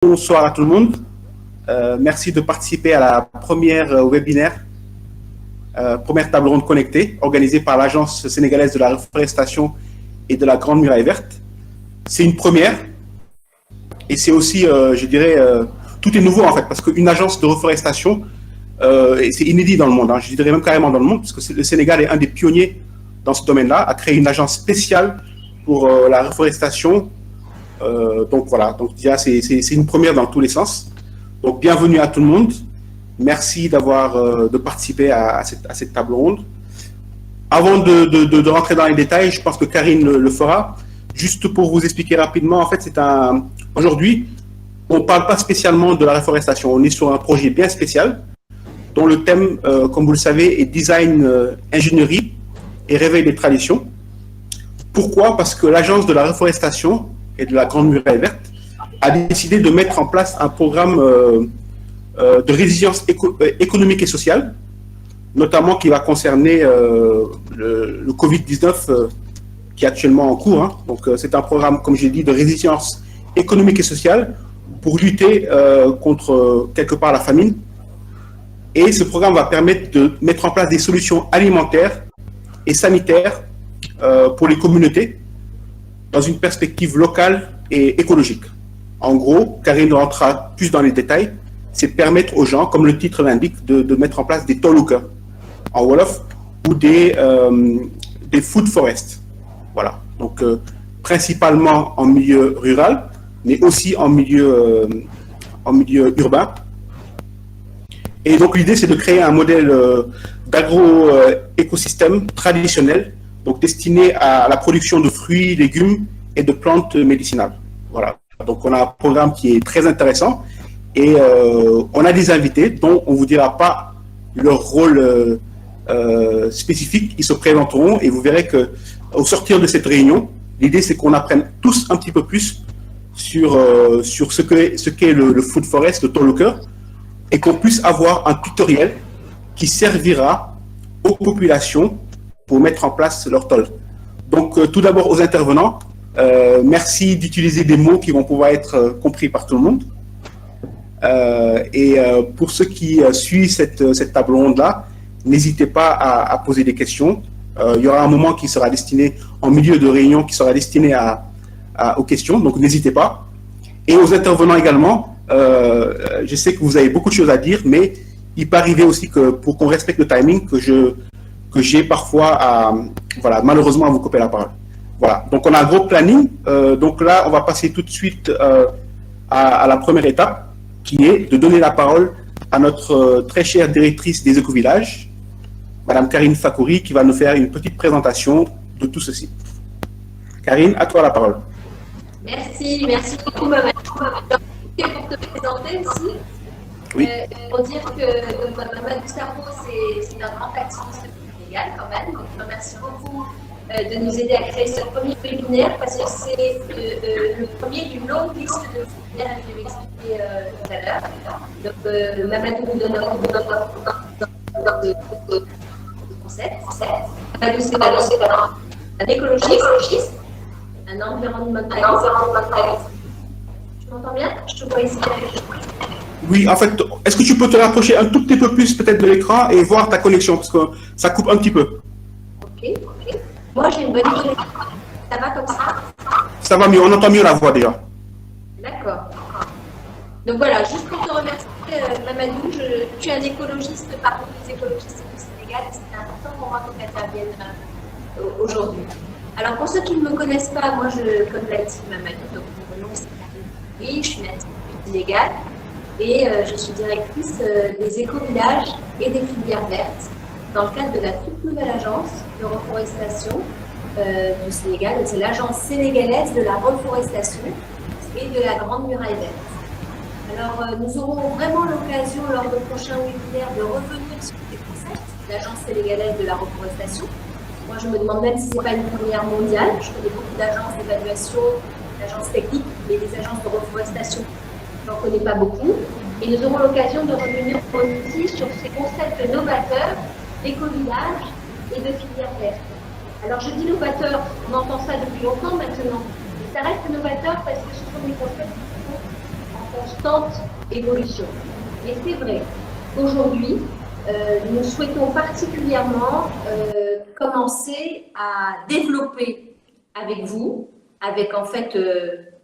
Bonsoir à tout le monde. Merci de participer à la première webinaire, première table ronde connectée, organisée par l'Agence sénégalaise de la reforestation et de la Grande Muraille Verte. C'est une première et c'est aussi, je dirais, tout est nouveau en fait, parce qu'une agence de reforestation, c'est inédit dans le monde, hein, je dirais même carrément dans le monde, parce que le Sénégal est un des pionniers dans ce domaine-là, a créé une agence spéciale pour la reforestation. Donc voilà, donc déjà c'est une première dans tous les sens. Donc bienvenue à tout le monde. Merci de participer à cette table ronde. Avant de rentrer dans les détails, je pense que Karine le fera. Juste pour vous expliquer rapidement, en fait, aujourd'hui, on ne parle pas spécialement de la reforestation. On est sur un projet bien spécial dont le thème, comme vous le savez, est design, ingénierie et réveil des traditions. Pourquoi? Parce que l'agence de la reforestation et de la Grande Muraille Verte a décidé de mettre en place un programme de résilience économique et sociale, notamment qui va concerner le Covid-19 qui est actuellement en cours. Hein. Donc c'est un programme, comme j'ai dit, de résilience économique et sociale pour lutter contre quelque part la famine. Et ce programme va permettre de mettre en place des solutions alimentaires et sanitaires pour les communautés dans une perspective locale et écologique. En gros, Karine rentrera plus dans les détails, c'est permettre aux gens, comme le titre l'indique, de mettre en place des toluka en Wolof ou des food forests. Voilà. Donc, principalement en milieu rural, mais aussi en milieu urbain. Et donc, l'idée, c'est de créer un modèle d'agro-écosystème traditionnel, donc destiné à la production de fruits, légumes et de plantes médicinales. Voilà. Donc on a un programme qui est très intéressant et on a des invités dont on ne vous dira pas leur rôle spécifique. Ils se présenteront et vous verrez qu'au sortir de cette réunion, l'idée c'est qu'on apprenne tous un petit peu plus sur ce qu'est le food forest, le toluca, et qu'on puisse avoir un tutoriel qui servira aux populations pour mettre en place leur tol. Donc, tout d'abord aux intervenants, merci d'utiliser des mots qui vont pouvoir être compris par tout le monde. Pour ceux qui suivent cette table ronde-là, n'hésitez pas à poser des questions. Il y aura un moment qui sera destiné, en milieu de réunion, qui sera destiné aux questions, donc n'hésitez pas. Et aux intervenants également, je sais que vous avez beaucoup de choses à dire, mais il peut arriver aussi que, pour qu'on respecte le timing, que j'ai parfois malheureusement à vous couper la parole. Voilà, donc on a un gros planning. Donc là, on va passer tout de suite à la première étape, qui est de donner la parole à notre très chère directrice des écovillages, Madame Karine Fakouri, qui va nous faire une petite présentation de tout ceci. Karine, à toi la parole. Merci beaucoup, Mamadou. Pour te présenter aussi. Oui. Pour dire que Mamadou Sakho, c'est un grand activiste quand même. Donc, je remercie beaucoup de nous aider à créer ce premier webinaire parce que c'est le premier d'une longue liste de webinaires que je vais expliquer tout à l'heure. Donc, Mamadou nous donne un concept. Mamadou, c'est un écologiste, un environnementaliste. Tu m'entends bien? Je te vois ici. Oui, en fait, est-ce que tu peux te rapprocher un tout petit peu plus peut-être de l'écran et voir ta connexion, parce que ça coupe un petit peu. Ok. Moi, j'ai une bonne connexion. Ça va comme ça? Ça va mieux, on entend mieux la voix déjà. D'accord. Donc voilà, juste pour te remercier, Mamadou, tu es un écologiste parmi les écologistes du Sénégal et c'est important pour moi que tu interviennes aujourd'hui. Alors, pour ceux qui ne me connaissent pas, moi, comme l'a dit Mamadou, donc mon nom c'est Karine, je suis native du Sénégal. Et je suis directrice des éco-villages et des filières vertes dans le cadre de la toute nouvelle agence de reforestation du Sénégal. C'est l'agence sénégalaise de la reforestation et de la Grande Muraille Verte. Alors, nous aurons vraiment l'occasion lors de prochains webinaires de revenir sur ces concepts l'agence sénégalaise de la reforestation. Moi, je me demande même si ce n'est pas une première mondiale. Je connais beaucoup d'agences d'évaluation, d'agences techniques, mais des agences de reforestation, je n'en connais pas beaucoup. Et nous aurons l'occasion de revenir aussi sur ces concepts novateurs d'éco-village et de filière verte. Alors, je dis novateur, on entend ça depuis longtemps maintenant, mais ça reste novateur parce que ce sont des concepts qui sont en constante évolution. Et c'est vrai qu'aujourd'hui, nous souhaitons particulièrement commencer à développer avec vous, avec en fait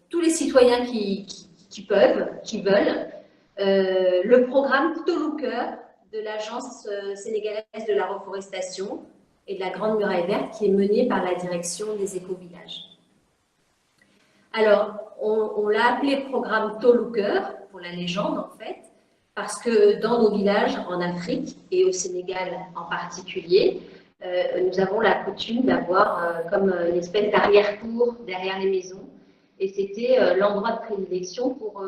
tous les citoyens qui peuvent, qui veulent, le programme Tolooker de l'Agence sénégalaise de la reforestation et de la Grande Muraille Verte qui est mené par la direction des éco-villages. Alors, on l'a appelé programme Tolooker, pour la légende en fait, parce que dans nos villages en Afrique et au Sénégal en particulier, nous avons la coutume d'avoir comme une espèce d'arrière-cour derrière les maisons. Et c'était l'endroit de prédilection pour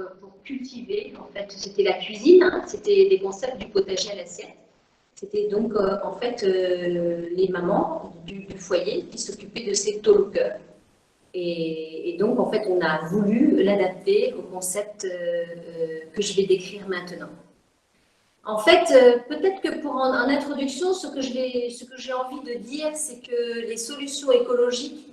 cultiver, en fait, c'était la cuisine, hein, c'était des concepts du potager à l'assiette. C'était donc en fait les mamans du foyer qui s'occupaient de ces tolookers. Et donc en fait on a voulu l'adapter au concept que je vais décrire maintenant. En fait, peut-être que pour en introduction, ce que j'ai envie de dire, c'est que les solutions écologiques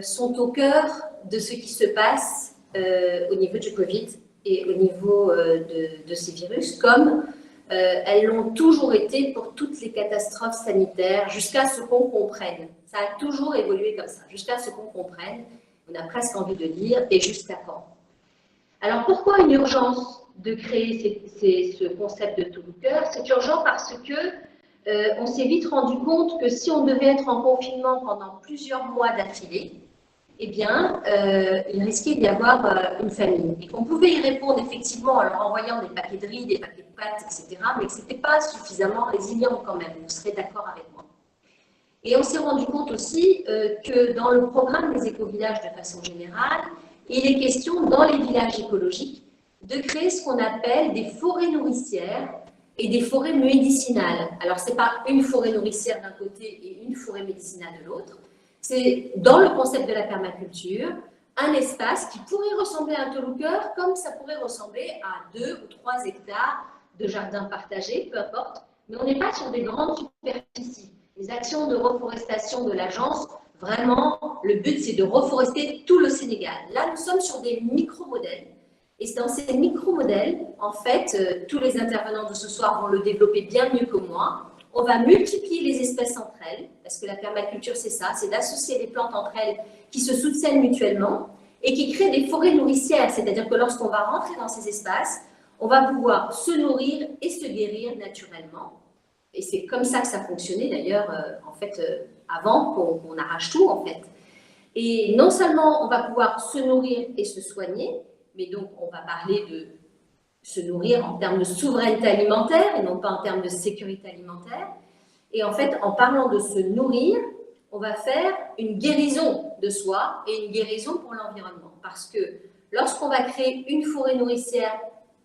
sont au cœur de ce qui se passe au niveau du Covid et au niveau de ces virus, comme elles l'ont toujours été pour toutes les catastrophes sanitaires, jusqu'à ce qu'on comprenne. Ça a toujours évolué comme ça, jusqu'à ce qu'on comprenne, on a presque envie de dire, et jusqu'à quand. Alors pourquoi une urgence de créer ce concept de Tolooker? C'est urgent parce que on s'est vite rendu compte que si on devait être en confinement pendant plusieurs mois d'affilée, eh bien, il risquait d'y avoir une famine. Et qu'on pouvait y répondre effectivement en leur envoyant des paquets de riz, des paquets de pâtes, etc., mais que ce n'était pas suffisamment résilient quand même. Vous serez d'accord avec moi. Et on s'est rendu compte aussi que dans le programme des éco-villages de façon générale, il est question dans les villages écologiques de créer ce qu'on appelle des forêts nourricières et des forêts médicinales. Alors, ce n'est pas une forêt nourricière d'un côté et une forêt médicinale de l'autre. C'est dans le concept de la permaculture, un espace qui pourrait ressembler à un Tolooker comme ça pourrait ressembler à 2 ou 3 hectares de jardins partagés, peu importe. Mais on n'est pas sur des grandes superficies. Les actions de reforestation de l'agence, vraiment, le but c'est de reforester tout le Sénégal. Là, nous sommes sur des micro-modèles. Et dans ces micro-modèles, en fait, tous les intervenants de ce soir vont le développer bien mieux que moi. On va multiplier les espèces entre elles, parce que la permaculture, c'est ça, c'est d'associer les plantes entre elles qui se soutiennent mutuellement et qui créent des forêts nourricières. C'est-à-dire que lorsqu'on va rentrer dans ces espaces, on va pouvoir se nourrir et se guérir naturellement. Et c'est comme ça que ça fonctionnait d'ailleurs, en fait, avant qu'on arrache tout, en fait. Et non seulement on va pouvoir se nourrir et se soigner, mais donc on va parler de se nourrir en termes de souveraineté alimentaire et non pas en termes de sécurité alimentaire. Et en fait, en parlant de se nourrir, on va faire une guérison de soi et une guérison pour l'environnement. Parce que lorsqu'on va créer une forêt nourricière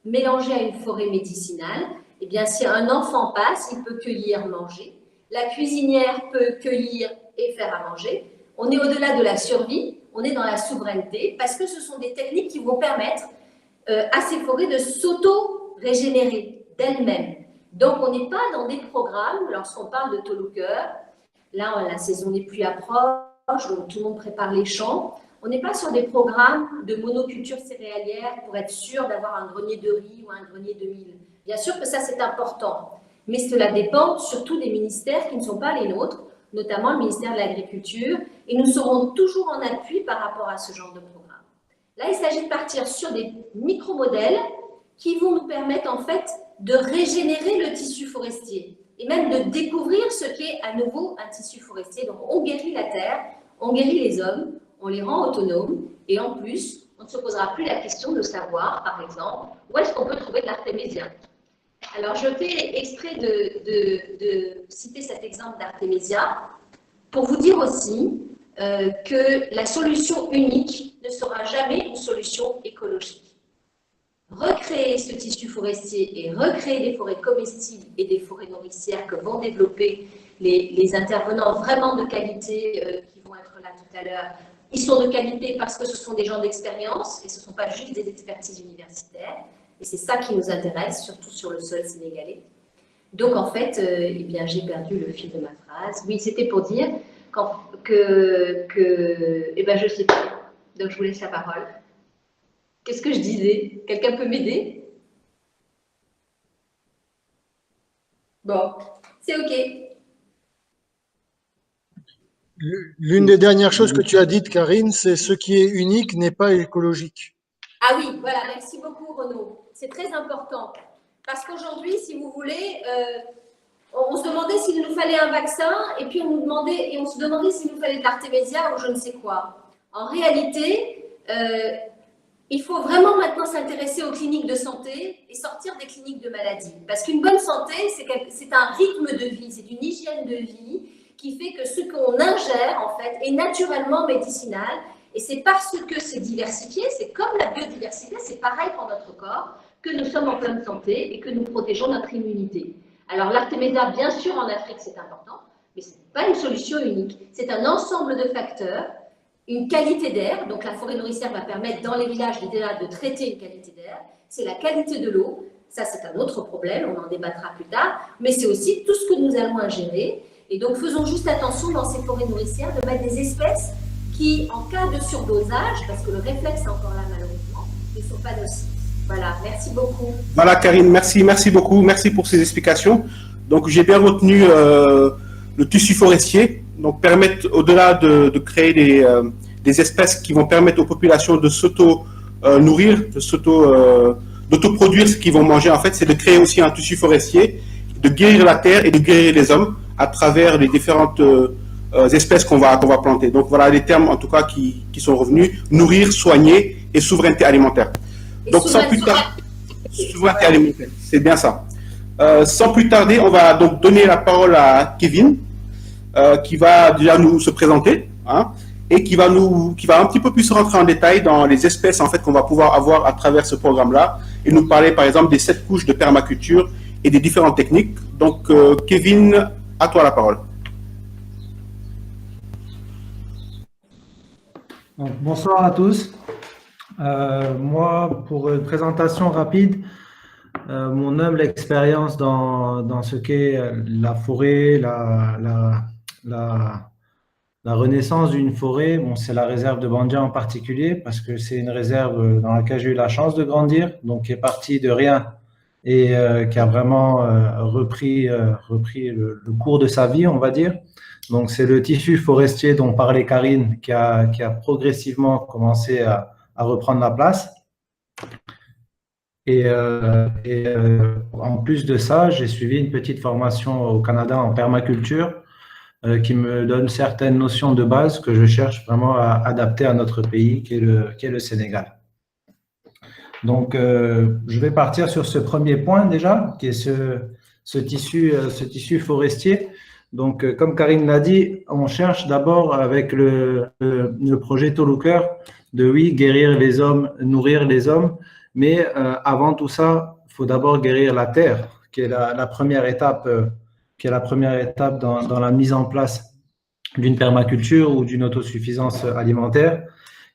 mélangée à une forêt médicinale, eh bien, si un enfant passe, il peut cueillir, manger. La cuisinière peut cueillir et faire à manger. On est au-delà de la survie, on est dans la souveraineté, parce que ce sont des techniques qui vont permettre à ces forêts de s'auto-régénérer d'elles-mêmes. Donc, on n'est pas dans des programmes, lorsqu'on parle de Tolooker, là, la saison des pluies approche, donc tout le monde prépare les champs. On n'est pas sur des programmes de monoculture céréalière pour être sûr d'avoir un grenier de riz ou un grenier de mil. Bien sûr que ça, c'est important, mais cela dépend surtout des ministères qui ne sont pas les nôtres, notamment le ministère de l'Agriculture, et nous serons toujours en appui par rapport à ce genre de programme. Là, il s'agit de partir sur des micro-modèles qui vont nous permettre en fait de régénérer le tissu forestier et même de découvrir ce qu'est à nouveau un tissu forestier. Donc, on guérit la terre, on guérit les hommes, on les rend autonomes et en plus, on ne se posera plus la question de savoir, par exemple, où est-ce qu'on peut trouver de l'artémisia. Alors, je fais exprès de citer cet exemple d'artémisia pour vous dire aussi que la solution unique ne sera jamais une solution écologique. Recréer ce tissu forestier et recréer des forêts comestibles et des forêts nourricières que vont développer les intervenants vraiment de qualité qui vont être là tout à l'heure. Ils sont de qualité parce que ce sont des gens d'expérience et ce ne sont pas juste des expertises universitaires. Et c'est ça qui nous intéresse, surtout sur le sol sénégalais. Donc, en fait, eh bien, j'ai perdu le fil de ma phrase. Oui, c'était pour dire eh ben, je ne sais pas. Donc, je vous laisse la parole. Qu'est-ce que je disais? Quelqu'un peut m'aider? Bon, c'est OK. L'une des dernières choses que tu as dites, Karine, c'est ce qui est unique n'est pas écologique. Ah oui, voilà, merci beaucoup Renaud. C'est très important. Parce qu'aujourd'hui, si vous voulez, on se demandait s'il nous fallait un vaccin et puis on se demandait s'il nous fallait de l'artémisia ou je ne sais quoi. En réalité, il faut vraiment maintenant s'intéresser aux cliniques de santé et sortir des cliniques de maladie. Parce qu'une bonne santé, c'est un rythme de vie, c'est une hygiène de vie qui fait que ce qu'on ingère, en fait, est naturellement médicinal. Et c'est parce que c'est diversifié, c'est comme la biodiversité, c'est pareil pour notre corps, que nous sommes en pleine santé et que nous protégeons notre immunité. Alors l'artémisia, bien sûr, en Afrique, c'est important, mais ce n'est pas une solution unique. C'est un ensemble de facteurs, une qualité d'air, donc la forêt nourricière va permettre dans les villages déjà de traiter une qualité d'air, c'est la qualité de l'eau, ça c'est un autre problème, on en débattra plus tard, mais c'est aussi tout ce que nous allons ingérer. Et donc faisons juste attention dans ces forêts nourricières de mettre des espèces qui, en cas de surdosage, parce que le réflexe est encore là malheureusement, ne sont pas nocifs. Voilà, merci beaucoup. Voilà, Karine, merci beaucoup, merci pour ces explications. Donc, j'ai bien retenu le tissu forestier, donc permettre, au-delà de créer des espèces qui vont permettre aux populations de s'auto-nourrir, d'autoproduire ce qu'ils vont manger, en fait, c'est de créer aussi un tissu forestier, de guérir la terre et de guérir les hommes à travers les différentes espèces qu'on va planter. Donc, voilà les termes, en tout cas, qui sont revenus: nourrir, soigner et souveraineté alimentaire. Donc, sans plus tarder, souveraineté alimentaire, c'est bien ça. Sans plus tarder, on va donc donner la parole à Kevin, qui va déjà nous se présenter, hein, et qui va un petit peu plus rentrer en détail dans les espèces en fait qu'on va pouvoir avoir à travers ce programme-là, et nous parler par exemple des 7 couches de permaculture et des différentes techniques. Donc, Kevin, à toi la parole. Donc, bonsoir à tous. Moi, pour une présentation rapide, mon humble expérience dans ce qu'est la forêt, la renaissance d'une forêt, bon, c'est la réserve de Bandia en particulier, parce que c'est une réserve dans laquelle j'ai eu la chance de grandir, donc qui est partie de rien et qui a vraiment repris le cours de sa vie, on va dire. Donc, c'est le tissu forestier dont parlait Karine qui a progressivement commencé à reprendre la place. Et en plus de ça, j'ai suivi une petite formation au Canada en permaculture qui me donne certaines notions de base que je cherche vraiment à adapter à notre pays, qui est le Sénégal. Donc, je vais partir sur ce premier point déjà, qui est ce tissu forestier. Donc, comme Karine l'a dit, on cherche d'abord avec le projet Tolucœur de, oui, guérir les hommes, nourrir les hommes, mais avant tout ça, il faut d'abord guérir la terre, qui est la première étape, dans la mise en place d'une permaculture ou d'une autosuffisance alimentaire.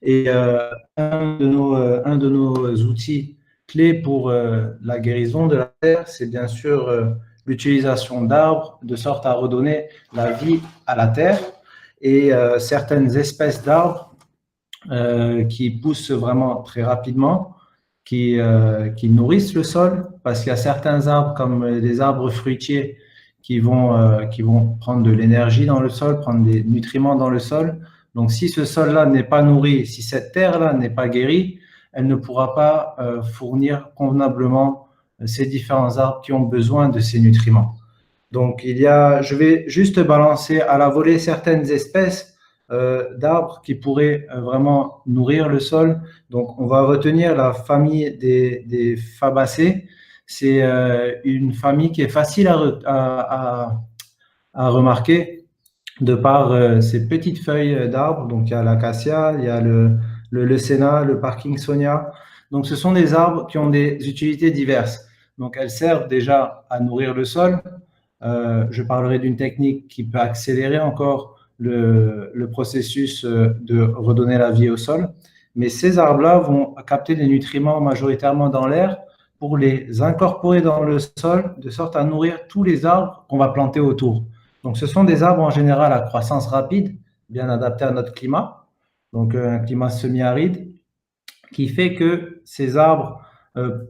Et un de nos outils clés pour la guérison de la terre, c'est bien sûr l'utilisation d'arbres, de sorte à redonner la vie à la terre. Et certaines espèces d'arbres qui poussent vraiment très rapidement, qui nourrissent le sol, parce qu'il y a certains arbres, comme les arbres fruitiers, qui vont prendre de l'énergie dans le sol, prendre des nutriments dans le sol. Donc, si ce sol-là n'est pas nourri, si cette terre-là n'est pas guérie, elle ne pourra pas fournir convenablement ces différents arbres qui ont besoin de ces nutriments. Donc, je vais juste balancer à la volée certaines espèces d'arbres qui pourraient vraiment nourrir le sol. Donc, on va retenir la famille des fabacées. C'est une famille qui est facile à remarquer de par ces petites feuilles d'arbres. Donc, il y a l'acacia, il y a le sénat, le parkinsonia. Donc, ce sont des arbres qui ont des utilités diverses. Donc, elles servent déjà à nourrir le sol. Je parlerai d'une technique qui peut accélérer encore le processus de redonner la vie au sol. Mais ces arbres-là vont capter des nutriments majoritairement dans l'air pour les incorporer dans le sol, de sorte à nourrir tous les arbres qu'on va planter autour. Donc, ce sont des arbres en général à croissance rapide, bien adaptés à notre climat, donc un climat semi-aride. qui fait que ces arbres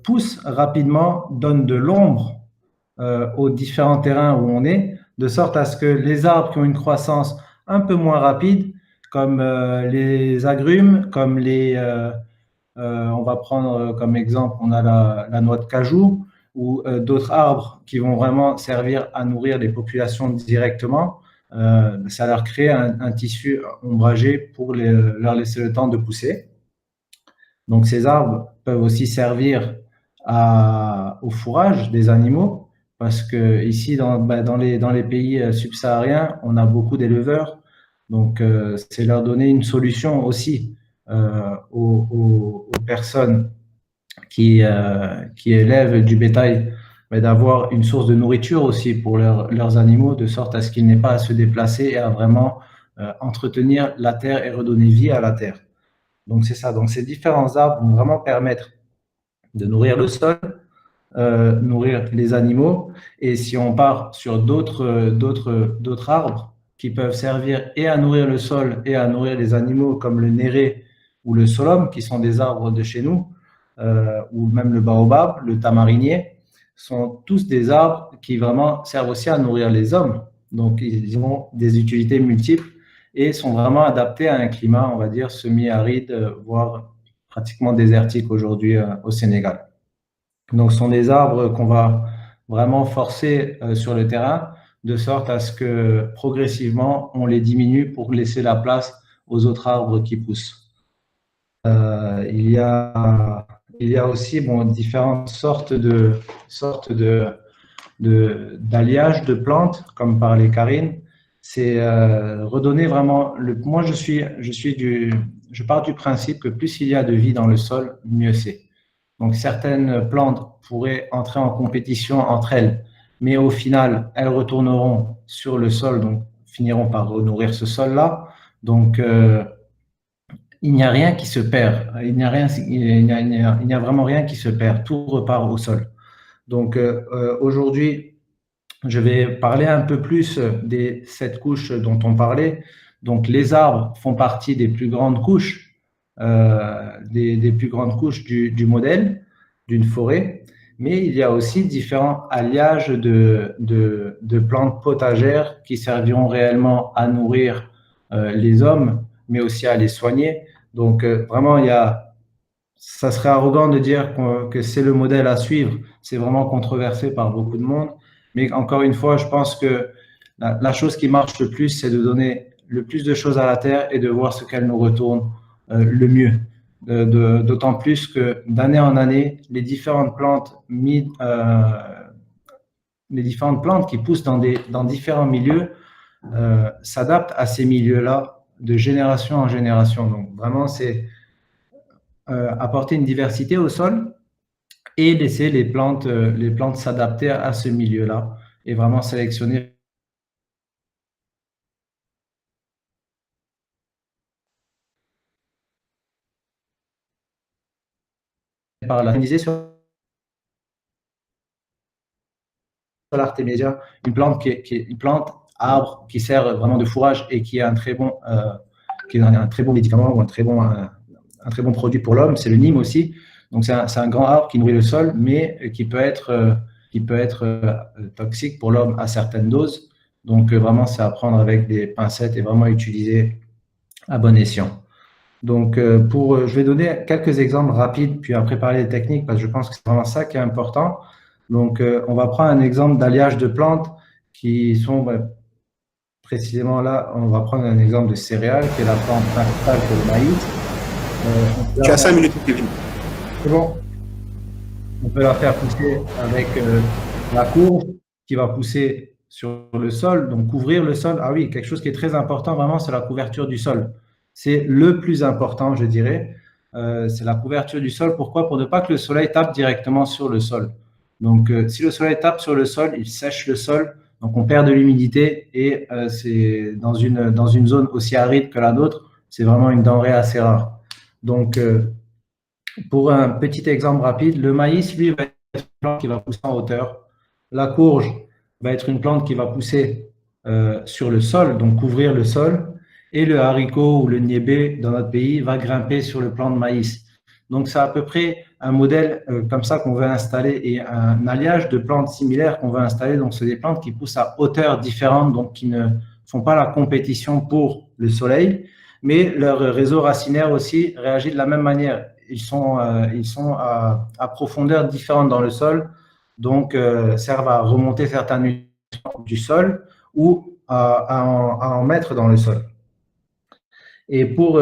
poussent rapidement, donnent de l'ombre aux différents terrains où on est, de sorte à ce que les arbres qui ont une croissance un peu moins rapide, comme les agrumes, comme on va prendre comme exemple, on a la noix de cajou, ou d'autres arbres qui vont vraiment servir à nourrir les populations directement, ça leur crée un tissu ombragé pour leur laisser le temps de pousser. Donc ces arbres peuvent aussi servir au fourrage des animaux, parce que ici dans les pays subsahariens, on a beaucoup d'éleveurs, donc c'est leur donner une solution aussi aux personnes qui élèvent du bétail, mais d'avoir une source de nourriture aussi pour leurs animaux, de sorte à ce qu'ils n'aient pas à se déplacer et à vraiment entretenir la terre et redonner vie à la terre. Donc c'est ça. Donc ces différents arbres vont vraiment permettre de nourrir le sol, nourrir les animaux. Et si on part sur d'autres arbres qui peuvent servir et à nourrir le sol et à nourrir les animaux, comme le néré ou le solum, qui sont des arbres de chez nous, ou même le baobab, le tamarinier, sont tous des arbres qui vraiment servent aussi à nourrir les hommes. Donc ils ont des utilités multiples et sont vraiment adaptés à un climat, on va dire, semi-aride, voire pratiquement désertique aujourd'hui au Sénégal. Donc, ce sont des arbres qu'on va vraiment forcer sur le terrain, de sorte à ce que progressivement, on les diminue pour laisser la place aux autres arbres qui poussent. Il y a aussi différentes sortes d'alliage de plantes, comme parlait Karine. C'est redonner vraiment. Moi, je pars du principe que plus il y a de vie dans le sol, mieux c'est. Donc, certaines plantes pourraient entrer en compétition entre elles, mais au final, elles retourneront sur le sol, donc finiront par renourrir ce sol-là. Donc, il n'y a rien qui se perd. Il n'y a vraiment rien qui se perd. Tout repart au sol. Donc, aujourd'hui, je vais parler un peu plus des 7 couches dont on parlait. Donc, les arbres font partie des plus grandes couches, des plus grandes couches du modèle d'une forêt, mais il y a aussi différents alliages de plantes potagères qui serviront réellement à nourrir les hommes, mais aussi à les soigner. Donc, vraiment, ça serait arrogant de dire que c'est le modèle à suivre. C'est vraiment controversé par beaucoup de monde. Mais encore une fois, je pense que la chose qui marche le plus, c'est de donner le plus de choses à la terre et de voir ce qu'elle nous retourne le mieux. D'autant plus que d'année en année, les différentes plantes qui poussent dans différents milieux s'adaptent à ces milieux-là de génération en génération. Donc vraiment, c'est apporter une diversité au sol et laisser les plantes s'adapter à ce milieu-là et vraiment sélectionner par sur l'artémisia, une plante qui est une plante arbre qui sert vraiment de fourrage et qui est un très bon médicament ou un très bon produit pour l'homme. C'est le Nîmes aussi. Donc c'est un grand arbre qui nourrit le sol, mais qui peut être toxique pour l'homme à certaines doses. Donc vraiment, c'est à prendre avec des pincettes et vraiment utiliser à bon escient. Donc, je vais donner quelques exemples rapides, puis après parler des techniques, parce que je pense que c'est vraiment ça qui est important. Donc, on va prendre un exemple d'alliage de plantes qui sont précisément là. On va prendre un exemple de céréales, qui est la plante principale, qui est le maïs. Tu as 5 minutes, Kevin. C'est bon. On peut la faire pousser avec la courge qui va pousser sur le sol, donc couvrir le sol. Ah oui, quelque chose qui est très important, vraiment, c'est la couverture du sol. C'est le plus important, je dirais. C'est la couverture du sol. Pourquoi? Pour ne pas que le soleil tape directement sur le sol. Donc, si le soleil tape sur le sol, il sèche le sol. Donc, on perd de l'humidité et c'est dans une zone aussi aride que la nôtre, c'est vraiment une denrée assez rare. Donc, pour un petit exemple rapide, le maïs, lui, va être une plante qui va pousser en hauteur. La courge va être une plante qui va pousser sur le sol, donc couvrir le sol. Et le haricot ou le niébé dans notre pays va grimper sur le plant de maïs. Donc, c'est à peu près un modèle comme ça qu'on veut installer et un alliage de plantes similaires qu'on veut installer. Donc, c'est des plantes qui poussent à hauteur différente, donc qui ne font pas la compétition pour le soleil, mais leur réseau racinaire aussi réagit de la même manière. Ils sont à profondeur différente dans le sol, donc servent à remonter certains nutriments du sol ou à en mettre dans le sol. Et pour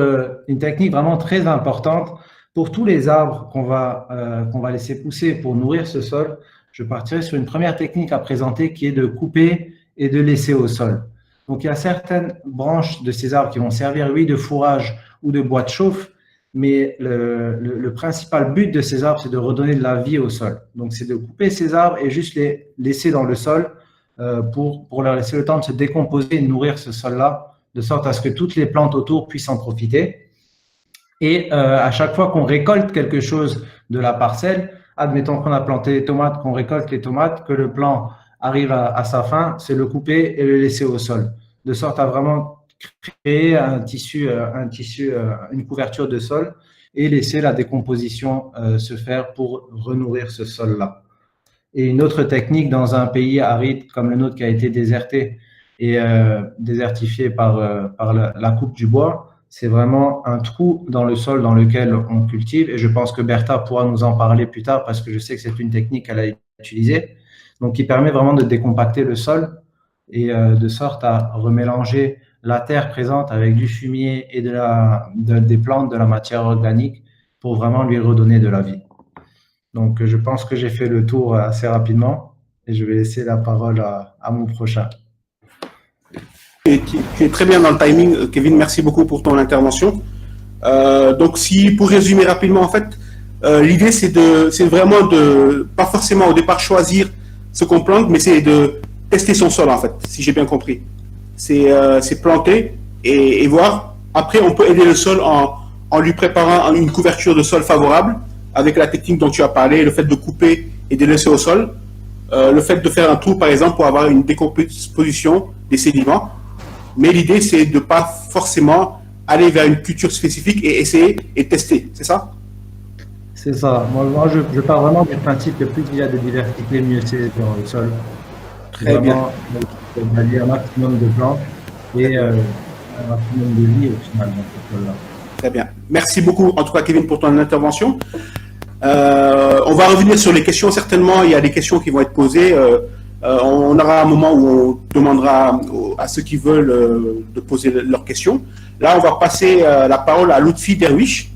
une technique vraiment très importante, pour tous les arbres qu'on va laisser pousser pour nourrir ce sol, je partirai sur une première technique à présenter qui est de couper et de laisser au sol. Donc, il y a certaines branches de ces arbres qui vont servir, oui, de fourrage ou de bois de chauffe, mais le principal but de ces arbres, c'est de redonner de la vie au sol. Donc, c'est de couper ces arbres et juste les laisser dans le sol pour leur laisser le temps de se décomposer et de nourrir ce sol-là, de sorte à ce que toutes les plantes autour puissent en profiter. Et à chaque fois qu'on récolte quelque chose de la parcelle, admettons qu'on a planté des tomates, qu'on récolte les tomates, que le plant arrive à sa fin, c'est le couper et le laisser au sol, de sorte à vraiment créer un tissu, une couverture de sol et laisser la décomposition se faire pour renourrir ce sol-là. Et une autre technique dans un pays aride comme le nôtre qui a été déserté et désertifié par la coupe du bois, c'est vraiment un trou dans le sol dans lequel on cultive. Et je pense que Bertha pourra nous en parler plus tard parce que je sais que c'est une technique qu'elle a utilisée. Donc, qui permet vraiment de décompacter le sol et de sorte à remélanger la terre présente avec du fumier et des plantes, de la matière organique pour vraiment lui redonner de la vie. Donc, je pense que j'ai fait le tour assez rapidement et je vais laisser la parole à mon prochain. Tu es très bien dans le timing, Kevin. Merci beaucoup pour ton intervention. Donc, pour résumer rapidement, en fait, l'idée, c'est vraiment de, pas forcément au départ choisir ce qu'on plante, mais c'est de tester son sol, en fait, si j'ai bien compris. C'est planter et voir. Après, on peut aider le sol en lui préparant une couverture de sol favorable avec la technique dont tu as parlé, le fait de couper et de laisser au sol, le fait de faire un trou, par exemple, pour avoir une décomposition des sédiments. Mais l'idée, c'est de ne pas forcément aller vers une culture spécifique et essayer et tester, c'est ça? C'est ça. Moi je pars vraiment du principe que plus il y a de diversité, mieux c'est dans le sol. Très bien. D'allier un maximum de plantes et un maximum de vie au final dans ce sol-là. Très bien. Merci beaucoup, en tout cas, Kevin, pour ton intervention. On va revenir sur les questions. Certainement, il y a des questions qui vont être posées. On aura un moment où on demandera à ceux qui veulent de poser leurs questions. Là, on va passer la parole à Lutfi Derwish,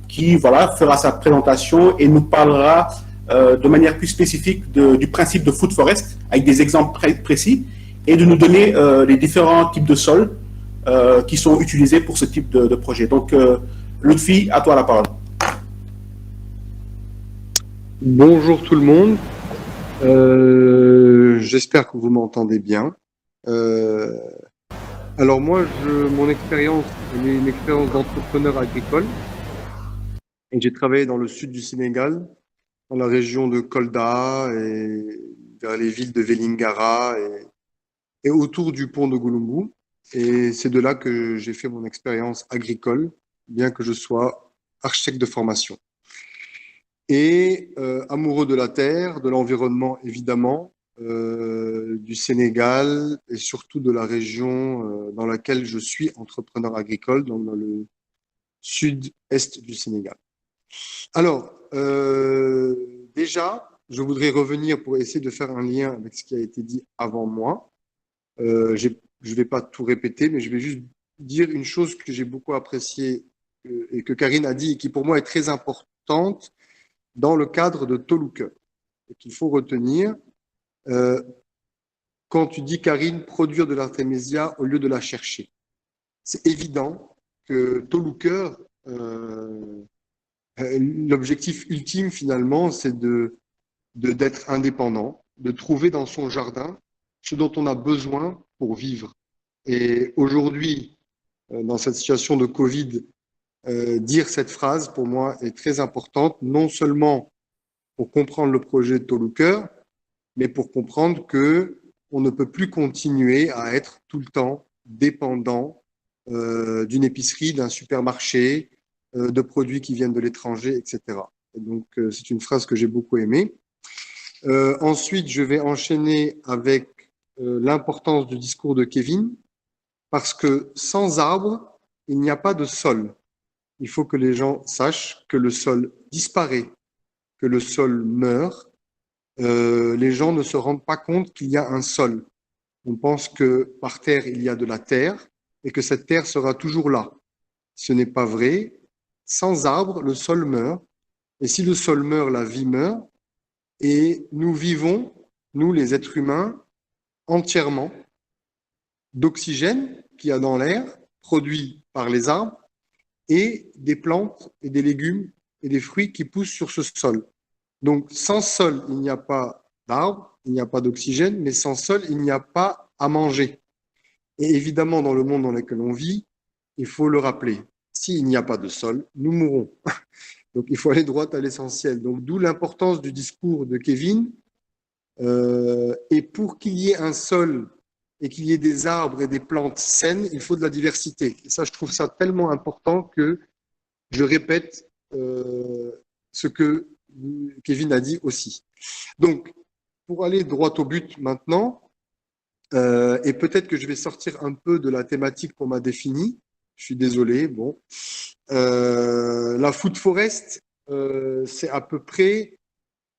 qui fera sa présentation et nous parlera de manière plus spécifique du principe de Food Forest, avec des exemples précis, et de nous donner les différents types de sols qui sont utilisés pour ce type de projet. Donc, Lutfi, à toi la parole. Bonjour tout le monde. J'espère que vous m'entendez bien. Alors moi, mon expérience, elle est une expérience d'entrepreneur agricole. Et j'ai travaillé dans le sud du Sénégal, dans la région de Kolda et vers les villes de Vélingara et autour du pont de Gouloumbou. Et c'est de là que j'ai fait mon expérience agricole, bien que je sois architecte de formation. Et amoureux de la terre, de l'environnement évidemment, du Sénégal et surtout de la région dans laquelle je suis entrepreneur agricole, donc dans le sud-est du Sénégal. Alors, déjà, je voudrais revenir pour essayer de faire un lien avec ce qui a été dit avant moi. Je ne vais pas tout répéter, mais je vais juste dire une chose que j'ai beaucoup appréciée et que Karine a dit et qui pour moi est très importante dans le cadre de Tolooker et qu'il faut retenir. Quand tu dis, Karine, produire de l'artémisia au lieu de la chercher. C'est évident que Tolooker, l'objectif ultime finalement, c'est d'être indépendant, de trouver dans son jardin ce dont on a besoin pour vivre. Et aujourd'hui, dans cette situation de Covid, dire cette phrase, pour moi, est très importante, non seulement pour comprendre le projet de Tolooker, mais pour comprendre que on ne peut plus continuer à être tout le temps dépendant d'une épicerie, d'un supermarché, de produits qui viennent de l'étranger, etc. Et donc, c'est une phrase que j'ai beaucoup aimée. Ensuite, je vais enchaîner avec l'importance du discours de Kevin, parce que sans arbre, il n'y a pas de sol. Il faut que les gens sachent que le sol disparaît, que le sol meurt. Les gens ne se rendent pas compte qu'il y a un sol. On pense que par terre, il y a de la terre et que cette terre sera toujours là. Ce n'est pas vrai. Sans arbre, le sol meurt. Et si le sol meurt, la vie meurt. Et nous vivons, nous les êtres humains, entièrement d'oxygène qu'il y a dans l'air, produit par les arbres, et des plantes et des légumes et des fruits qui poussent sur ce sol. Donc, sans sol, il n'y a pas d'arbres, il n'y a pas d'oxygène, mais sans sol, il n'y a pas à manger. Et évidemment, dans le monde dans lequel on vit, il faut le rappeler, s'il n'y a pas de sol, nous mourrons. Donc, il faut aller droit à l'essentiel. Donc, d'où l'importance du discours de Kevin. Et pour qu'il y ait un sol et qu'il y ait des arbres et des plantes saines, il faut de la diversité. Et ça, je trouve ça tellement important que je répète ce que Kevin a dit aussi. Donc, pour aller droit au but maintenant, et peut-être que je vais sortir un peu de la thématique qu'on m'a définie, je suis désolé, bon. La food forest, c'est à peu près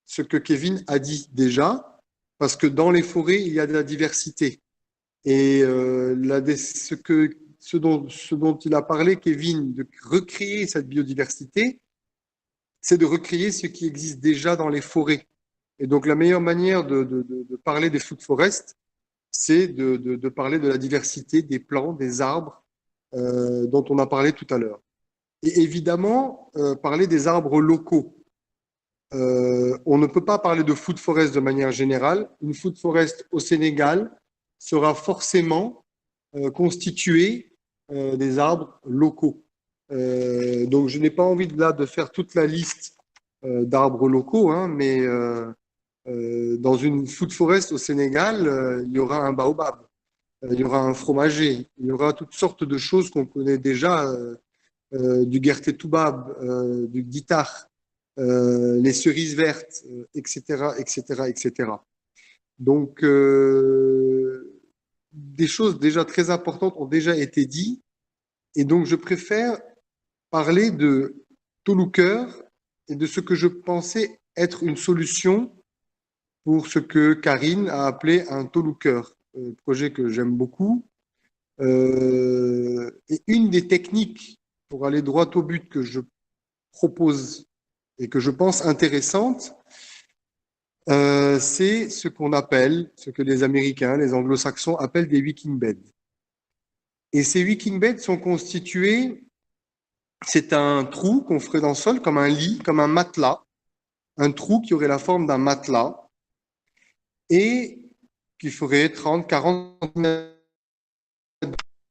ce que Kevin a dit déjà, parce que dans les forêts, il y a de la diversité. Et ce dont il a parlé, Kevin, de recréer cette biodiversité, c'est de recréer ce qui existe déjà dans les forêts. Et donc, la meilleure manière de parler des food forests, c'est de parler de la diversité des plants, des arbres dont on a parlé tout à l'heure. Et évidemment, parler des arbres locaux. On ne peut pas parler de food forest de manière générale. Une food forest au Sénégal sera forcément constituée des arbres locaux. Donc, je n'ai pas envie là de faire toute la liste d'arbres locaux, hein, mais dans une food forest au Sénégal, il y aura un baobab, il y aura un fromager, il y aura toutes sortes de choses qu'on connaît déjà, du guerté toubab, du guitare, les cerises vertes, etc., etc., etc. Donc, des choses déjà très importantes ont déjà été dites, et donc je préfère parler de Tolouker et de ce que je pensais être une solution pour ce que Karine a appelé un Tolouker, projet que j'aime beaucoup. Et une des techniques pour aller droit au but que je propose et que je pense intéressante, c'est ce qu'on appelle, ce que les Américains, les Anglo-Saxons appellent des wicking beds. Et ces wicking beds sont constitués, c'est un trou qu'on ferait dans le sol comme un lit, comme un matelas, un trou qui aurait la forme d'un matelas et qui ferait 30, 40 mètres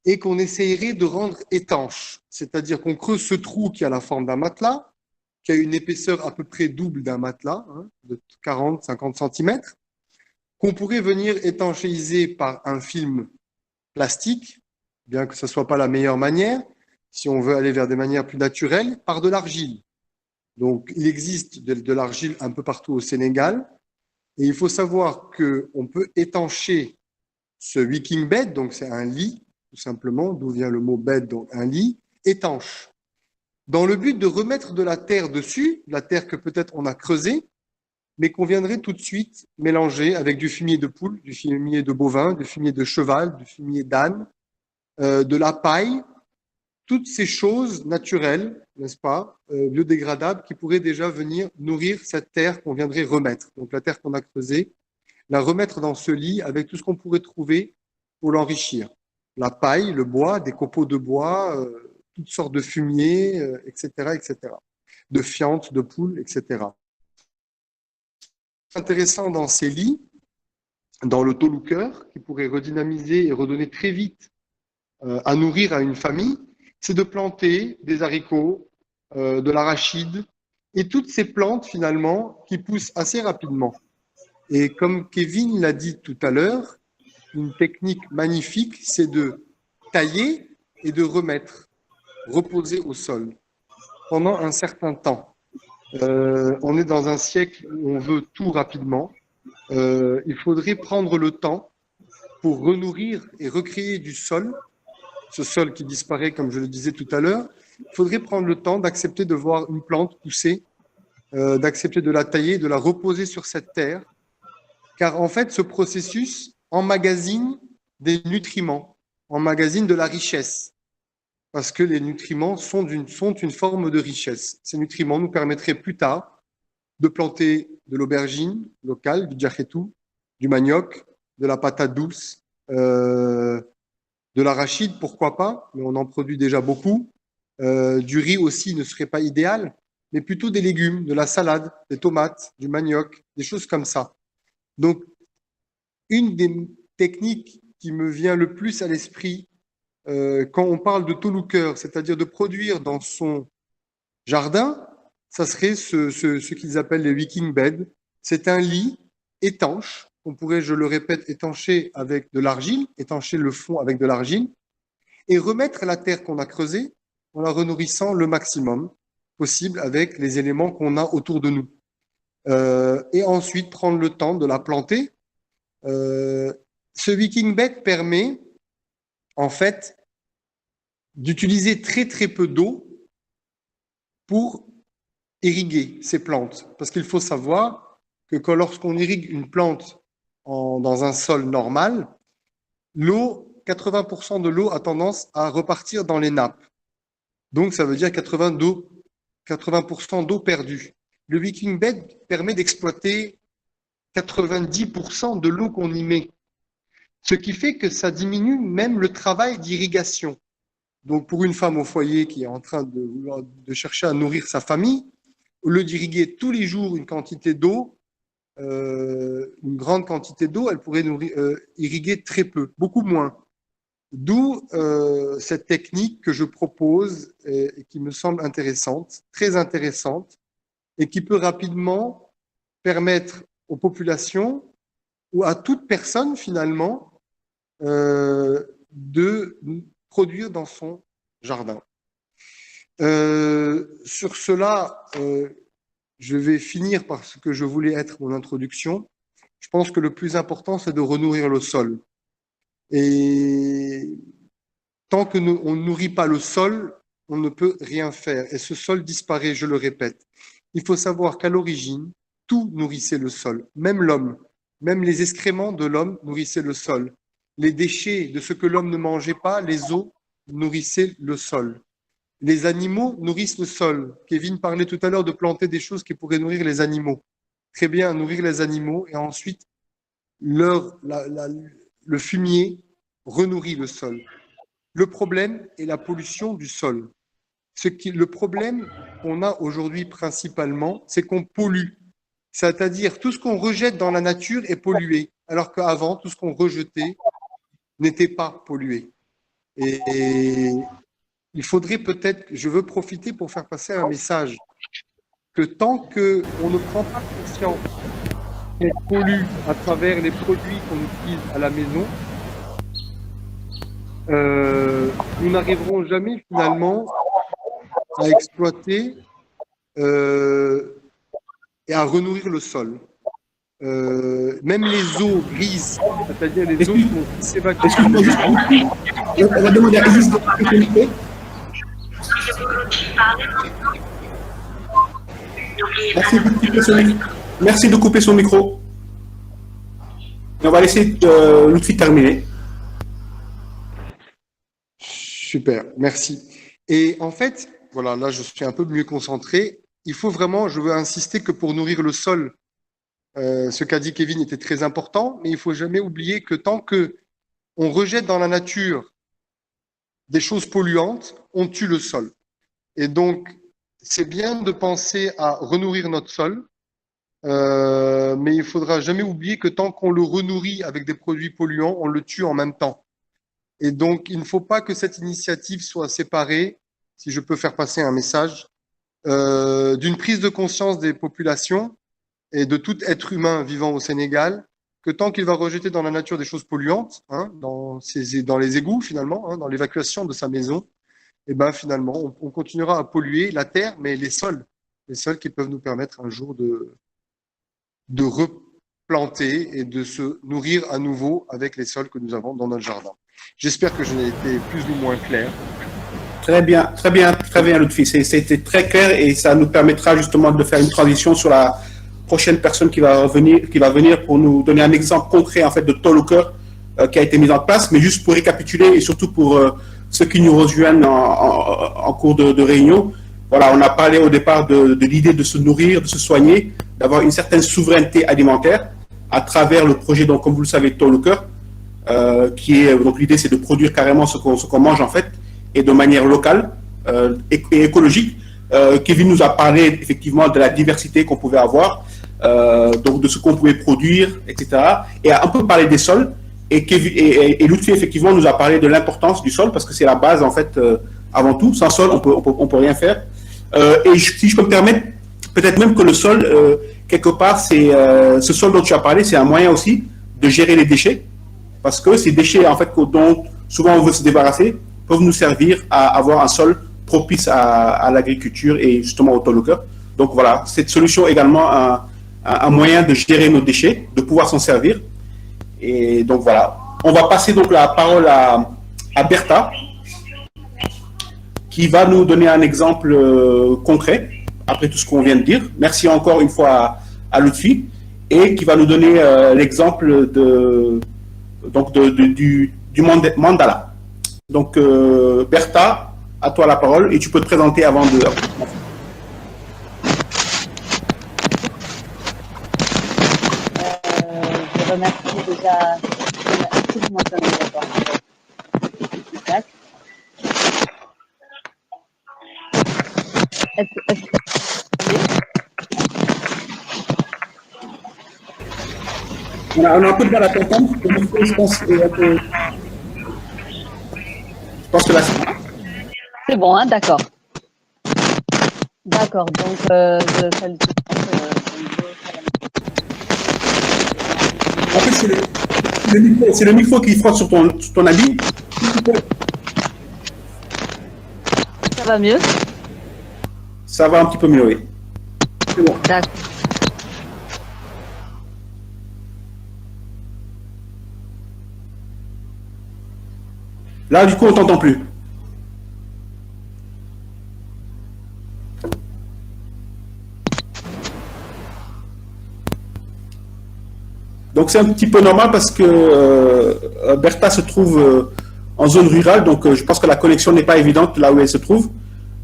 et qu'on essayerait de rendre étanche. C'est-à-dire qu'on creuse ce trou qui a la forme d'un matelas, qui a une épaisseur à peu près double d'un matelas, hein, de 40, 50 cm, qu'on pourrait venir étanchéiser par un film plastique, bien que ce ne soit pas la meilleure manière, si on veut aller vers des manières plus naturelles, par de l'argile. Donc, il existe de l'argile un peu partout au Sénégal, et il faut savoir qu'on peut étancher ce wicking bed, donc c'est un lit, tout simplement, d'où vient le mot bed, donc un lit, étanche, dans le but de remettre de la terre dessus, la terre que peut-être on a creusée, mais qu'on viendrait tout de suite mélanger avec du fumier de poule, du fumier de bovin, du fumier de cheval, du fumier d'âne, de la paille, toutes ces choses naturelles, n'est-ce pas, biodégradables, qui pourraient déjà venir nourrir cette terre qu'on viendrait remettre. Donc la terre qu'on a creusée, la remettre dans ce lit avec tout ce qu'on pourrait trouver pour l'enrichir. La paille, le bois, des copeaux de bois, toutes sortes de fumiers, etc., etc. De fientes, de poules, etc. Intéressant dans ces lits, dans le Tolouker, qui pourrait redynamiser et redonner très vite à nourrir à une famille, c'est de planter des haricots, de l'arachide et toutes ces plantes finalement qui poussent assez rapidement. Et comme Kevin l'a dit tout à l'heure, une technique magnifique, c'est de tailler et de remettre, reposer au sol. pendant un certain temps. On est dans un siècle où on veut tout rapidement. Il faudrait prendre le temps pour renourrir et recréer du sol, ce sol qui disparaît, comme je le disais tout à l'heure. Il faudrait prendre le temps d'accepter de voir une plante pousser, d'accepter de la tailler, de la reposer sur cette terre, car en fait, ce processus emmagasine des nutriments, emmagasine de la richesse, parce que les nutriments sont une forme de richesse. Ces nutriments nous permettraient plus tard de planter de l'aubergine locale, du djachetou, du manioc, de la patate douce, de l'arachide, pourquoi pas, mais on en produit déjà beaucoup. Du riz aussi ne serait pas idéal, mais plutôt des légumes, de la salade, des tomates, du manioc, des choses comme ça. Donc, une des techniques qui me vient le plus à l'esprit quand on parle de tolucœur, c'est-à-dire de produire dans son jardin, ça serait ce qu'ils appellent les wicking beds. C'est un lit étanche, on pourrait, je le répète, étancher avec de l'argile, étancher le fond avec de l'argile, et remettre la terre qu'on a creusée en la renourrissant le maximum possible avec les éléments qu'on a autour de nous. Et ensuite prendre le temps de la planter. Ce wicking bed permet en fait d'utiliser très très peu d'eau pour irriguer ces plantes. Parce qu'il faut savoir que lorsqu'on irrigue une plante dans un sol normal, l'eau, 80% de l'eau a tendance à repartir dans les nappes. Donc ça veut dire 80% d'eau perdue. Le wicking bed permet d'exploiter 90% de l'eau qu'on y met. Ce qui fait que ça diminue même le travail d'irrigation. Donc, pour une femme au foyer qui est en train de chercher à nourrir sa famille, au lieu d'irriguer tous les jours une quantité d'eau, une grande quantité d'eau, elle pourrait irriguer très peu, beaucoup moins. D'où cette technique que je propose et qui me semble intéressante, très intéressante, et qui peut rapidement permettre aux populations ou à toute personne finalement de produire dans son jardin. Sur cela, je vais finir par ce que je voulais être mon introduction. Je pense que le plus important, c'est de renourrir le sol. Et tant que on ne nourrit pas le sol, on ne peut rien faire. Et ce sol disparaît, je le répète. Il faut savoir qu'à l'origine, tout nourrissait le sol, même l'homme. Même les excréments de l'homme nourrissaient le sol. Les déchets de ce que l'homme ne mangeait pas, les os, nourrissaient le sol. Les animaux nourrissent le sol. Kevin parlait tout à l'heure de planter des choses qui pourraient nourrir les animaux. Très bien, nourrir les animaux et ensuite le fumier renourrit le sol. Le problème est la pollution du sol. Le problème qu'on a aujourd'hui principalement, c'est qu'on pollue. C'est-à-dire tout ce qu'on rejette dans la nature est pollué, alors qu'avant, tout ce qu'on rejetait n'était pas pollué. Et il faudrait peut-être, je veux profiter pour faire passer un message, que tant qu'on ne prend pas conscience qu'on pollue à travers les produits qu'on utilise à la maison, nous n'arriverons jamais finalement à exploiter et à renourrir le sol. Même les eaux grises, c'est-à-dire les eaux qui s'évacuent. Excuse-moi juste, on va demander à Isis de couper son micro. Merci de couper son micro. Et on va laisser Lutfi terminer. Super, merci. Et en fait, voilà, là je suis un peu mieux concentré. Il faut vraiment, je veux insister que pour nourrir le sol, ce qu'a dit Kevin était très important, mais il ne faut jamais oublier que tant qu'on rejette dans la nature des choses polluantes, on tue le sol. Et donc, c'est bien de penser à renourrir notre sol, mais il ne faudra jamais oublier que tant qu'on le renourrit avec des produits polluants, on le tue en même temps. Et donc, il ne faut pas que cette initiative soit séparée, si je peux faire passer un message, d'une prise de conscience des populations et de tout être humain vivant au Sénégal, que tant qu'il va rejeter dans la nature des choses polluantes, hein, dans les égouts finalement, hein, dans l'évacuation de sa maison, et ben finalement, on continuera à polluer la terre, mais les sols qui peuvent nous permettre un jour de replanter et de se nourrir à nouveau avec les sols que nous avons dans notre jardin. J'espère que je n'ai été plus ou moins clair. Très bien, Lutfi. C'était très clair et ça nous permettra justement de faire une transition sur la prochaine personne qui va venir pour nous donner un exemple concret en fait de Talker qui a été mis en place. Mais juste pour récapituler et surtout pour ceux qui nous rejoignent en cours de réunion, voilà, on a parlé au départ de l'idée de se nourrir, de se soigner, d'avoir une certaine souveraineté alimentaire à travers le projet, donc comme vous le savez, Talker, qui est donc l'idée c'est de produire carrément ce qu'on mange en fait et de manière locale et écologique. Kevin nous a parlé effectivement de la diversité qu'on pouvait avoir, donc de ce qu'on pouvait produire, etc. Et a un peu parlé des sols. Et Lutfi effectivement nous a parlé de l'importance du sol parce que c'est la base en fait avant tout. Sans sol, on peut rien faire. Et si je peux me permettre, peut-être même que le sol, quelque part, c'est ce sol dont tu as parlé, c'est un moyen aussi de gérer les déchets parce que ces déchets en fait dont souvent on veut se débarrasser peuvent nous servir à avoir un sol propice à l'agriculture et justement au Talker. Donc voilà, cette solution est également un moyen de gérer nos déchets, de pouvoir s'en servir. Et donc voilà, on va passer donc la parole à Bertha, qui va nous donner un exemple concret, après tout ce qu'on vient de dire. Merci encore une fois à Lutfi, et qui va nous donner l'exemple du mandala. Donc, Bertha, à toi la parole, et tu peux te présenter avant de... Je remercie déjà tout le monde d'accord. On a un peu de mal à t'entendre. Je pense que là, c'est bon, hein, d'accord. D'accord, donc je salue tout le monde. En fait, c'est le micro qui frotte sur ton habit. Ça va mieux? Ça va un petit peu mieux, oui. C'est bon. D'accord. Là, du coup, on t'entend plus. Donc, c'est un petit peu normal parce que Bertha se trouve en zone rurale, donc je pense que la connexion n'est pas évidente là où elle se trouve.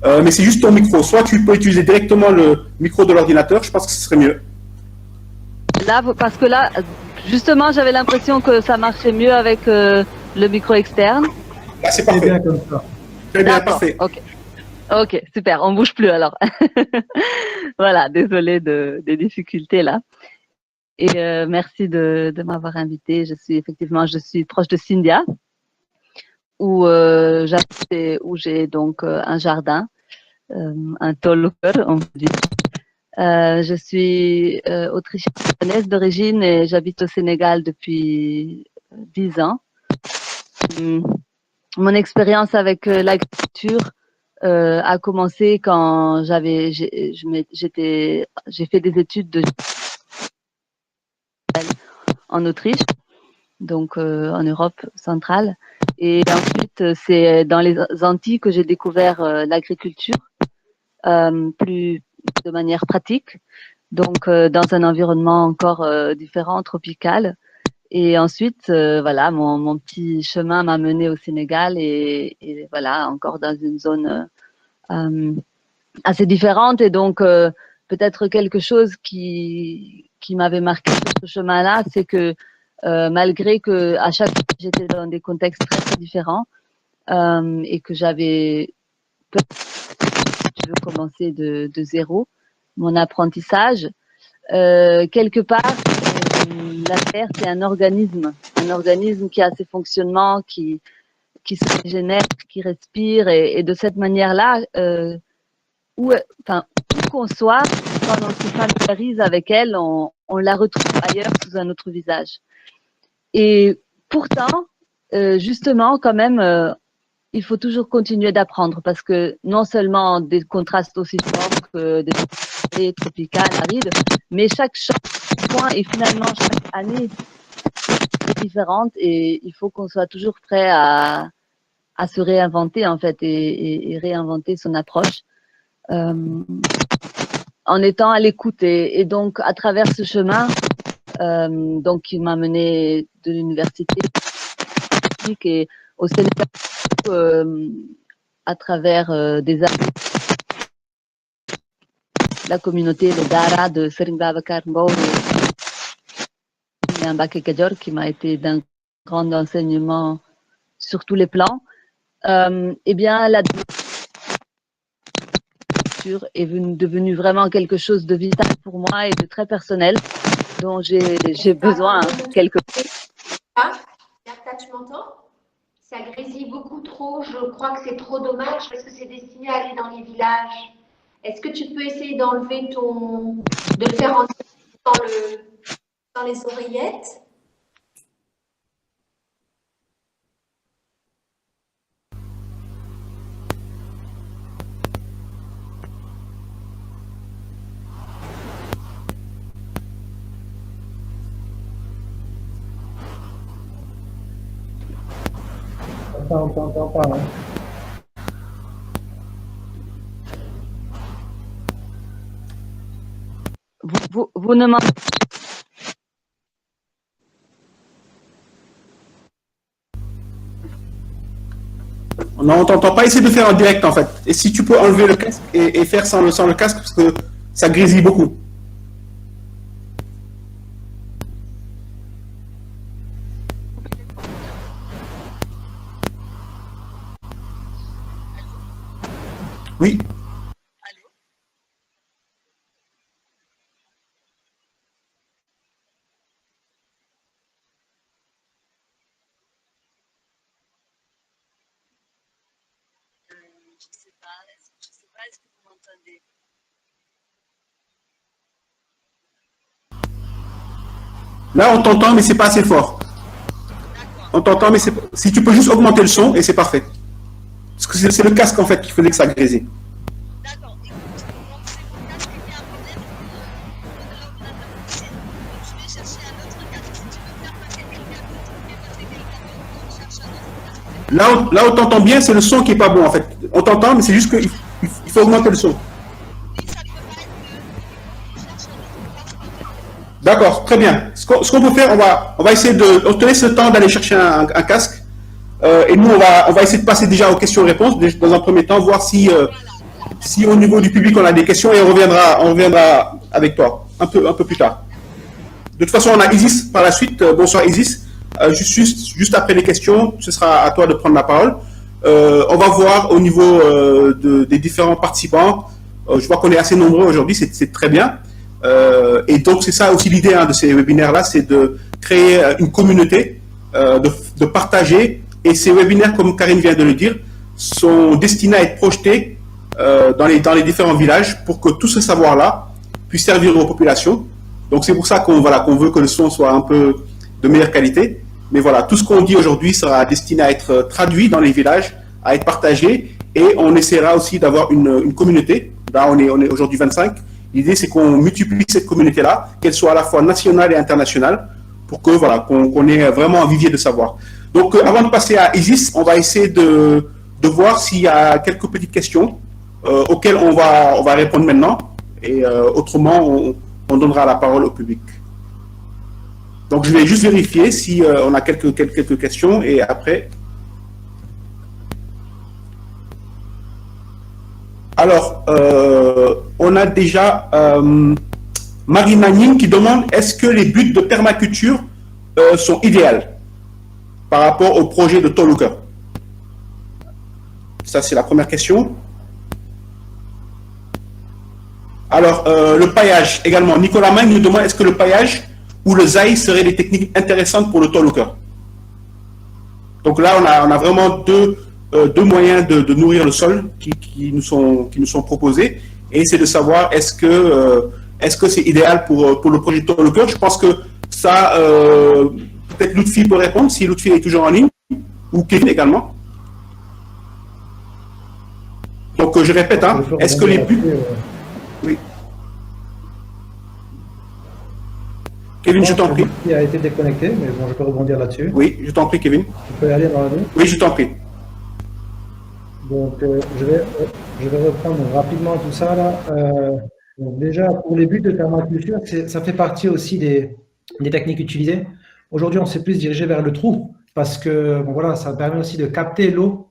Mais c'est juste ton micro. Soit tu peux utiliser directement le micro de l'ordinateur, je pense que ce serait mieux. Là, parce que là, justement, j'avais l'impression que ça marchait mieux avec le micro externe. Là, c'est parfait. Bien comme ça. Très bien, parfait. Ok, super. On bouge plus alors. Voilà, désolé des difficultés là. Et merci de m'avoir invité. Je suis proche de Sindia, où j'ai donc un jardin, un Talker, on dit. Je suis autrichienne d'origine et j'habite au Sénégal depuis 10 ans. Mon expérience avec l'agriculture a commencé quand j'ai fait des études en Autriche, donc en Europe centrale. Et ensuite, c'est dans les Antilles que j'ai découvert l'agriculture plus de manière pratique, donc dans un environnement encore différent, tropical. Et ensuite, voilà, mon petit chemin m'a mené au Sénégal et voilà, encore dans une zone assez différente. Et donc, peut-être quelque chose qui m'avait marqué sur ce chemin-là, c'est que malgré que à chaque fois j'étais dans des contextes très, très différents et que j'avais commencé de zéro mon apprentissage, quelque part, la Terre, c'est un organisme qui a ses fonctionnements, qui se régénère, qui respire, et de cette manière-là, où qu'on soit, quand on se familiarise avec elle, on la retrouve ailleurs sous un autre visage. Et pourtant, justement, quand même, il faut toujours continuer d'apprendre parce que non seulement des contrastes aussi forts que des forêts tropicales, arides, mais chaque point et finalement chaque année est différente et il faut qu'on soit toujours prêt à se réinventer en fait et réinventer son approche en étant à l'écoute et donc à travers ce chemin donc qui m'a mené de l'université et au Sénégal à travers des années la communauté le Dara de Serigne Babacar Mbow et un Mbacké Kadior qui m'a été d'un grand enseignement sur tous les plans. Eh bien, la culture est devenue vraiment quelque chose de vital pour moi et de très personnel, dont j'ai besoin quelque peu. Bertha, tu m'entends? Ça grésille beaucoup trop. Je crois que c'est trop dommage parce que c'est destiné à aller dans les villages. Est-ce que tu peux essayer d'enlever de le faire entrer dans les oreillettes? On t'entend pas. Hein. Vous ne m'entendez pas. Non, on t'entend pas. Essaye de faire en direct en fait. Et si tu peux enlever le casque et faire sans le casque parce que ça grésille beaucoup. Oui. Je sais pas, est-ce que vous m'entendez? Là, on t'entend, mais c'est pas assez fort. On t'entend, mais si tu peux juste augmenter le son et c'est parfait. Parce que c'est le casque en fait qui faisait que ça grésille. D'accord. Donc c'est mon casque qui a un problème de l'ordinateur. Donc je vais chercher un autre casque. Si tu peux faire passer quelqu'un d'autre, on cherche un autre casque. Là où t'entends bien, c'est le son qui est pas bon en fait. On t'entend, mais c'est juste qu'il faut augmenter le son. D'accord, très bien. Ce qu'on peut faire, on va essayer on te laisse le temps d'aller chercher un casque. Et nous, on va essayer de passer déjà aux questions-réponses dans un premier temps, voir si au niveau du public on a des questions et on reviendra avec toi un peu plus tard. De toute façon, on a Isis par la suite. Bonsoir Isis. Juste après les questions, ce sera à toi de prendre la parole. On va voir au niveau des différents participants. Je vois qu'on est assez nombreux aujourd'hui, c'est très bien. Et donc c'est ça aussi l'idée de ces webinaires-là, c'est de créer une communauté, de partager. Et ces webinaires, comme Karine vient de le dire, sont destinés à être projetés dans les différents villages pour que tout ce savoir-là puisse servir aux populations. Donc c'est pour ça qu'on veut que le son soit un peu de meilleure qualité. Mais voilà, tout ce qu'on dit aujourd'hui sera destiné à être traduit dans les villages, à être partagé. Et on essaiera aussi d'avoir une communauté. Là, on est aujourd'hui 25. L'idée, c'est qu'on multiplie cette communauté-là, qu'elle soit à la fois nationale et internationale, pour que voilà, qu'on ait vraiment un vivier de savoir. Donc, avant de passer à Isis, on va essayer de voir s'il y a quelques petites questions auxquelles on va répondre maintenant. Et autrement, on donnera la parole au public. Donc, je vais juste vérifier si on a quelques questions et après. Alors, on a déjà Marina Ning qui demande est-ce que les buts de permaculture sont idéaux par rapport au projet de Toluca? Ça, c'est la première question. Alors, le paillage également. Nicolas Mang nous demande est-ce que le paillage ou le zaï seraient des techniques intéressantes pour le Toluca? Donc là, on a vraiment deux moyens de nourrir le sol qui nous sont proposés. Et c'est de savoir est-ce que c'est idéal pour le projet Toluca. Je pense que ça, peut-être Lutfi peut répondre, si Lutfi est toujours en ligne, ou Kevin également. Donc, je répète, hein, est-ce que les buts... Oui. Kevin, je t'en prie. Il a été déconnecté, mais bon, je peux rebondir là-dessus. Oui, je t'en prie, Kevin. Tu peux aller dans la vie. Oui, je t'en prie. Donc, je vais reprendre rapidement tout ça là. Donc déjà, pour les buts de permaculture, ça fait partie aussi des techniques utilisées. Aujourd'hui, on s'est plus dirigé vers le trou parce que bon, voilà, ça permet aussi de capter l'eau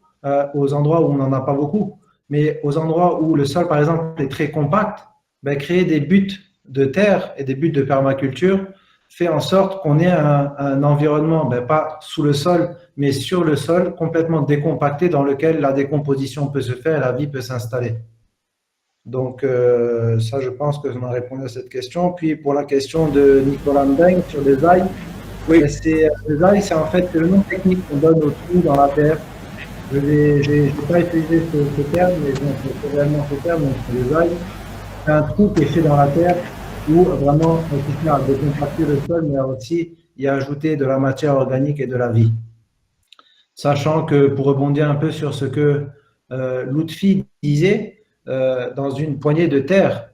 aux endroits où on n'en a pas beaucoup. Mais aux endroits où le sol, par exemple, est très compact, ben, créer des buts de terre et des buts de permaculture fait en sorte qu'on ait un environnement, ben, pas sous le sol, mais sur le sol, complètement décompacté, dans lequel la décomposition peut se faire et la vie peut s'installer. Donc, ça, je pense que on a répondu à cette question. Puis, pour la question de Nicolas Mbeng sur les ailes, oui. Les ailes, c'est en fait le nom technique qu'on donne aux trous dans la terre. Je n'ai pas utilisé ce terme, mais c'est réellement ce terme, donc c'est les ailes. C'est un trou qui est fait dans la terre où vraiment on peut décompacter le sol, mais aussi y ajouter de la matière organique et de la vie. Sachant que, pour rebondir un peu sur ce que Lutfi disait, dans une poignée de terre,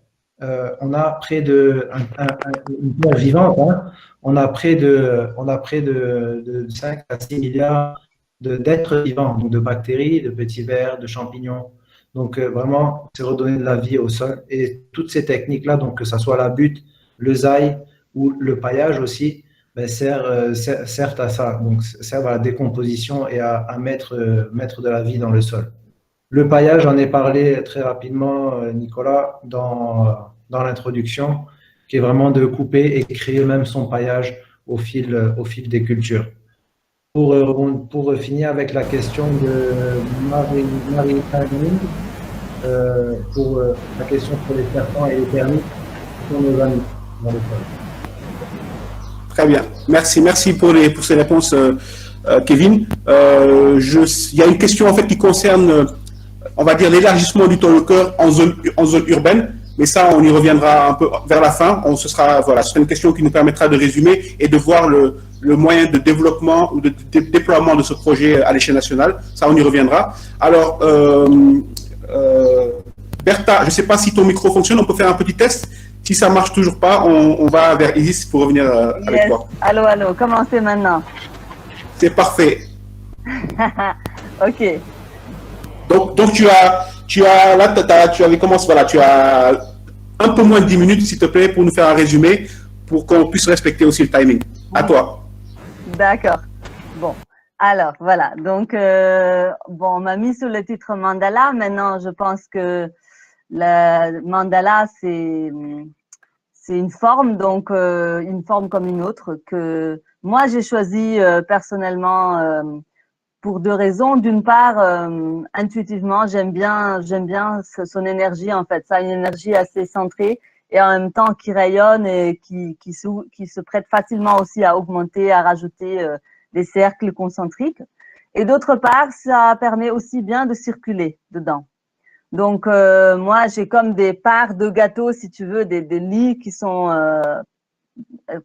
on a près de une terre vivante, hein, on a près de 5 à 6 milliards d'êtres vivants, donc de bactéries, de petits vers, de champignons. Donc vraiment, c'est redonner de la vie au sol. Et toutes ces techniques-là, donc que ce soit la butte, le zaï ou le paillage aussi, ben, servent à ça, donc servent à la décomposition et à mettre de la vie dans le sol. Le paillage, j'en ai parlé très rapidement, Nicolas, dans l'introduction, qui est vraiment de couper et créer même son paillage au fil des cultures. Pour finir avec la question de Marie pour la question sur les serpents et les termites, qui sont nos amis dans le sol. Très bien. Merci pour ces réponses, Kevin. Il y a une question en fait qui concerne, on va dire, l'élargissement du talker en zone urbaine, mais ça, on y reviendra un peu vers la fin. Ce sera une question qui nous permettra de résumer et de voir le moyen de développement ou de déploiement de ce projet à l'échelle nationale. Ça, on y reviendra. Alors, Bertha, je ne sais pas si ton micro fonctionne, on peut faire un petit test. Si ça ne marche toujours pas, on va vers Isis pour revenir avec toi. Allô, commencez maintenant. C'est parfait. Ok. Donc tu avais commencé, voilà, tu as un peu moins de 10 minutes, s'il te plaît, pour nous faire un résumé, pour qu'on puisse respecter aussi le timing. À toi. D'accord. Bon, alors voilà. Donc, on m'a mis sur le titre mandala. Maintenant, je pense que le mandala, c'est une forme, donc une forme comme une autre, que moi, j'ai choisi personnellement pour deux raisons. D'une part, intuitivement, j'aime bien son énergie, en fait. Ça a une énergie assez centrée et en même temps qui rayonne et qui se prête facilement aussi à augmenter, à rajouter des cercles concentriques. Et d'autre part, ça permet aussi bien de circuler dedans. Donc, moi, j'ai comme des parts de gâteau, si tu veux, des lits qui sont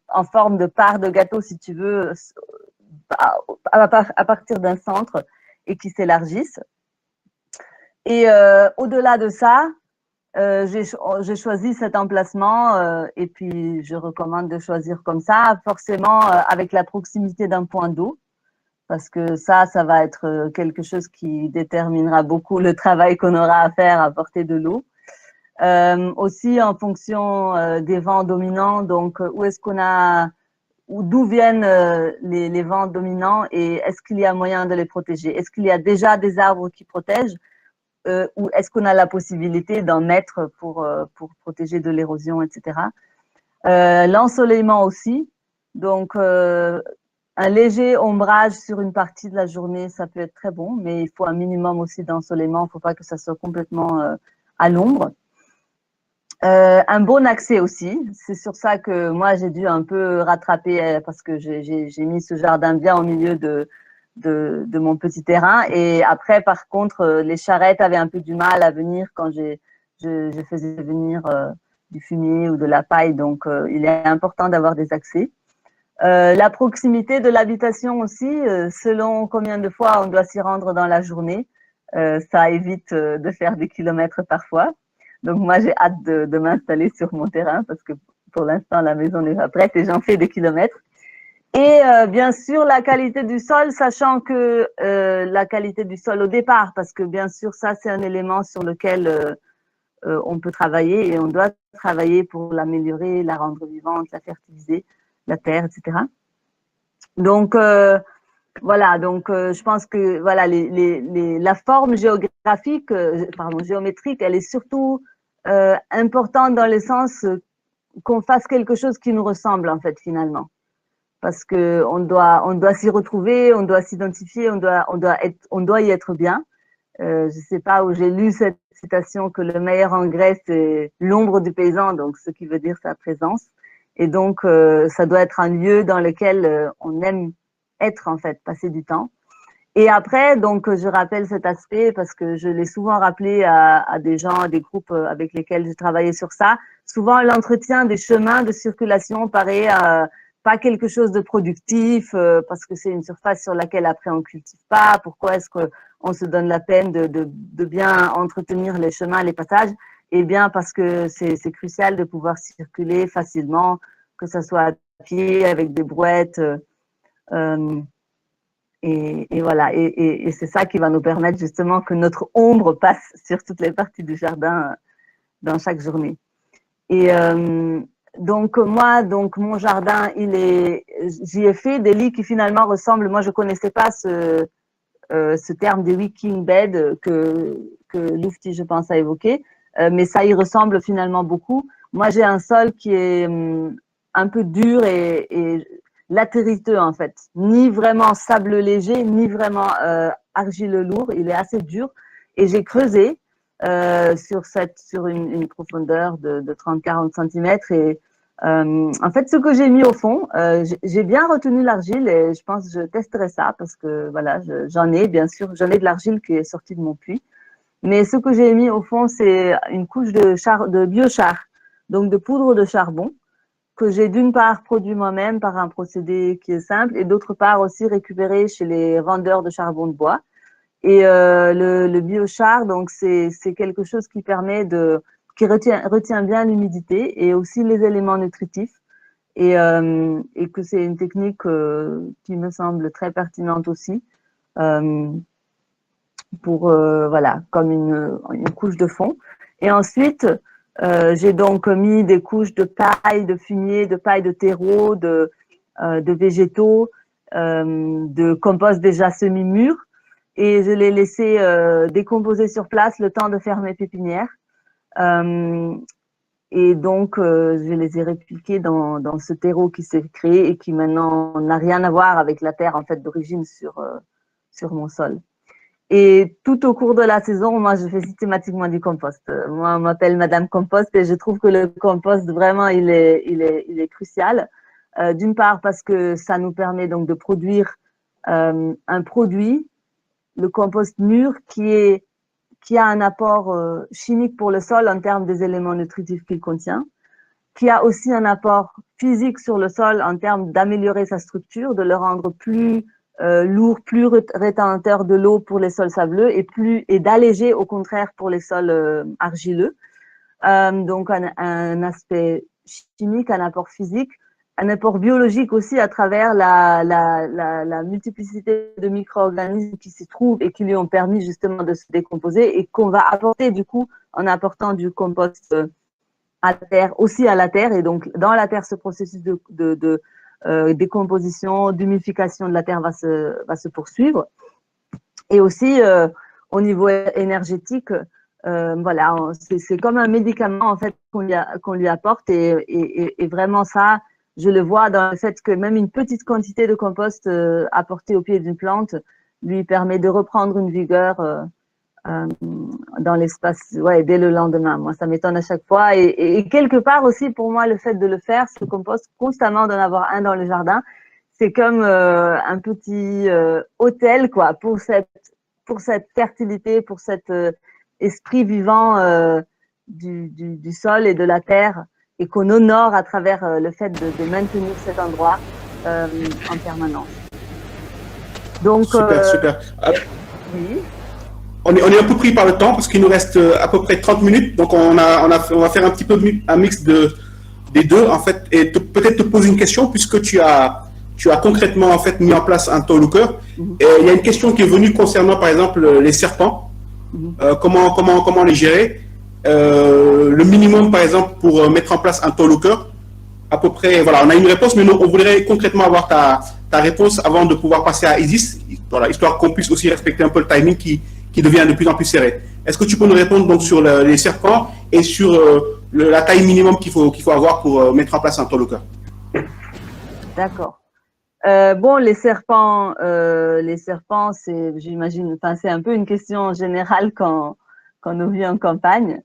en forme de parts de gâteau, si tu veux, à partir d'un centre et qui s'élargissent. Et au-delà de ça, j'ai choisi cet emplacement et puis je recommande de choisir comme ça, forcément avec la proximité d'un point d'eau, parce que ça va être quelque chose qui déterminera beaucoup le travail qu'on aura à faire à porter de l'eau. Aussi en fonction des vents dominants, donc d'où viennent les vents dominants et est-ce qu'il y a moyen de les protéger? Est-ce qu'il y a déjà des arbres qui protègent ou est-ce qu'on a la possibilité d'en mettre pour protéger de l'érosion, etc. L'ensoleillement aussi, donc un léger ombrage sur une partie de la journée, ça peut être très bon, mais il faut un minimum aussi d'ensoleillement, il ne faut pas que ça soit complètement à l'ombre. Un bon accès aussi, c'est sur ça que moi j'ai dû un peu rattraper parce que j'ai mis ce jardin bien au milieu de mon petit terrain et après par contre les charrettes avaient un peu du mal à venir quand je faisais venir du fumier ou de la paille, donc il est important d'avoir des accès. La proximité de l'habitation aussi, selon combien de fois on doit s'y rendre dans la journée. Ça évite de faire des kilomètres parfois. Donc moi, j'ai hâte de m'installer sur mon terrain parce que pour l'instant, la maison n'est pas prête et j'en fais des kilomètres. Et bien sûr, la qualité du sol, sachant que la qualité du sol au départ, parce que bien sûr, ça, c'est un élément sur lequel on peut travailler et on doit travailler pour l'améliorer, la rendre vivante, la fertiliser, la terre, etc. Donc, voilà, donc je pense que voilà, la forme géographique, géométrique, elle est surtout importante dans le sens qu'on fasse quelque chose qui nous ressemble en fait finalement, parce que on doit s'y retrouver, on doit s'identifier, on doit y être bien. Je sais pas où j'ai lu cette citation que le meilleur engrais c'est l'ombre du paysan, donc ce qui veut dire sa présence, et donc ça doit être un lieu dans lequel on aime être en fait, passer du temps. Et après, donc, je rappelle cet aspect parce que je l'ai souvent rappelé à des gens, à des groupes avec lesquels j'ai travaillé sur ça. Souvent, l'entretien des chemins de circulation paraît pas quelque chose de productif parce que c'est une surface sur laquelle après on cultive pas. Pourquoi est-ce qu'on se donne la peine de bien entretenir les chemins, les passages? Eh bien, parce que c'est crucial de pouvoir circuler facilement, que ce soit à pied, avec des brouettes. Et voilà, et c'est ça qui va nous permettre justement que notre ombre passe sur toutes les parties du jardin dans chaque journée. Et donc moi, mon jardin, j'y ai fait des lits qui finalement ressemblent. Moi, je connaissais pas ce terme des wicking beds que Lufti, je pense, a évoqué, mais ça y ressemble finalement beaucoup. Moi, j'ai un sol qui est un peu dur et latériteux en fait, ni vraiment sable léger, ni vraiment argileux lourd. Il est assez dur et j'ai creusé sur une profondeur de 30-40 cm et en fait ce que j'ai mis au fond, j'ai bien retenu l'argile et je pense que je testerai ça parce que voilà, j'en ai bien sûr, j'en ai de l'argile qui est sortie de mon puits, mais ce que j'ai mis au fond c'est une couche de biochar, donc de poudre de charbon, que j'ai d'une part produit moi-même par un procédé qui est simple et d'autre part aussi récupéré chez les vendeurs de charbon de bois. Et le biochar, donc c'est quelque chose qui permet qui retient bien l'humidité et aussi les éléments nutritifs et que c'est une technique qui me semble très pertinente aussi pour voilà, comme une couche de fond. Et ensuite j'ai donc mis des couches de paille, de fumier, de paille de terreau, de végétaux, de compost déjà semi-mûr. Et je l'ai laissé décomposer sur place le temps de faire mes pépinières. Et donc, je les ai répliquées dans ce terreau qui s'est créé et qui maintenant n'a rien à voir avec la terre en fait d'origine sur mon sol. Et tout au cours de la saison, moi, je fais systématiquement du compost. Moi, on m'appelle Madame Compost et je trouve que le compost, vraiment, il est crucial. D'une part, parce que ça nous permet donc de produire un produit, le compost mûr, qui a un apport chimique pour le sol en termes des éléments nutritifs qu'il contient, qui a aussi un apport physique sur le sol en termes d'améliorer sa structure, de le rendre plus lourd, plus rétenteur de l'eau pour les sols sableux et d'alléger au contraire pour les sols argileux. Donc un aspect chimique, un apport physique, un apport biologique aussi à travers la multiplicité de micro-organismes qui s'y trouvent et qui lui ont permis justement de se décomposer et qu'on va apporter du coup en apportant du compost à la terre, aussi à la terre. Et donc dans la terre, ce processus de décomposition, d'humidification de la terre va se poursuivre. Et aussi au niveau énergétique, voilà, c'est comme un médicament en fait qu'on lui apporte et vraiment ça, je le vois dans le fait que même une petite quantité de compost apportée au pied d'une plante lui permet de reprendre une vigueur dans l'espace, ouais, dès le lendemain. Moi, ça m'étonne à chaque fois. Et quelque part aussi, pour moi, le fait de le faire, ce compost, constamment d'en avoir un dans le jardin, c'est comme un petit hôtel, quoi, pour cette fertilité, pour cet esprit vivant du sol et de la terre, et qu'on honore à travers le fait de maintenir cet endroit en permanence. Donc, super. Oui. on est un peu pris par le temps parce qu'il nous reste à peu près 30 minutes. Donc, on va faire un petit peu un mix des deux, en fait, et peut-être te poser une question puisque tu as concrètement, en fait, mis en place un ToLooker. Et il y a une question qui est venue concernant, par exemple, les serpents. Comment les gérer. Le minimum, par exemple, pour mettre en place un ToLooker. À peu près, voilà, on a une réponse, mais nous, on voudrait concrètement avoir ta réponse avant de pouvoir passer à Isis, voilà, histoire qu'on puisse aussi respecter un peu le timing qui devient de plus en plus serré. Est-ce que tu peux nous répondre donc sur les serpents et sur la taille minimum qu'il faut avoir pour mettre en place un ToLooker? D'accord. Bon, les serpents, c'est, j'imagine, enfin, c'est un peu une question générale quand on vit en campagne.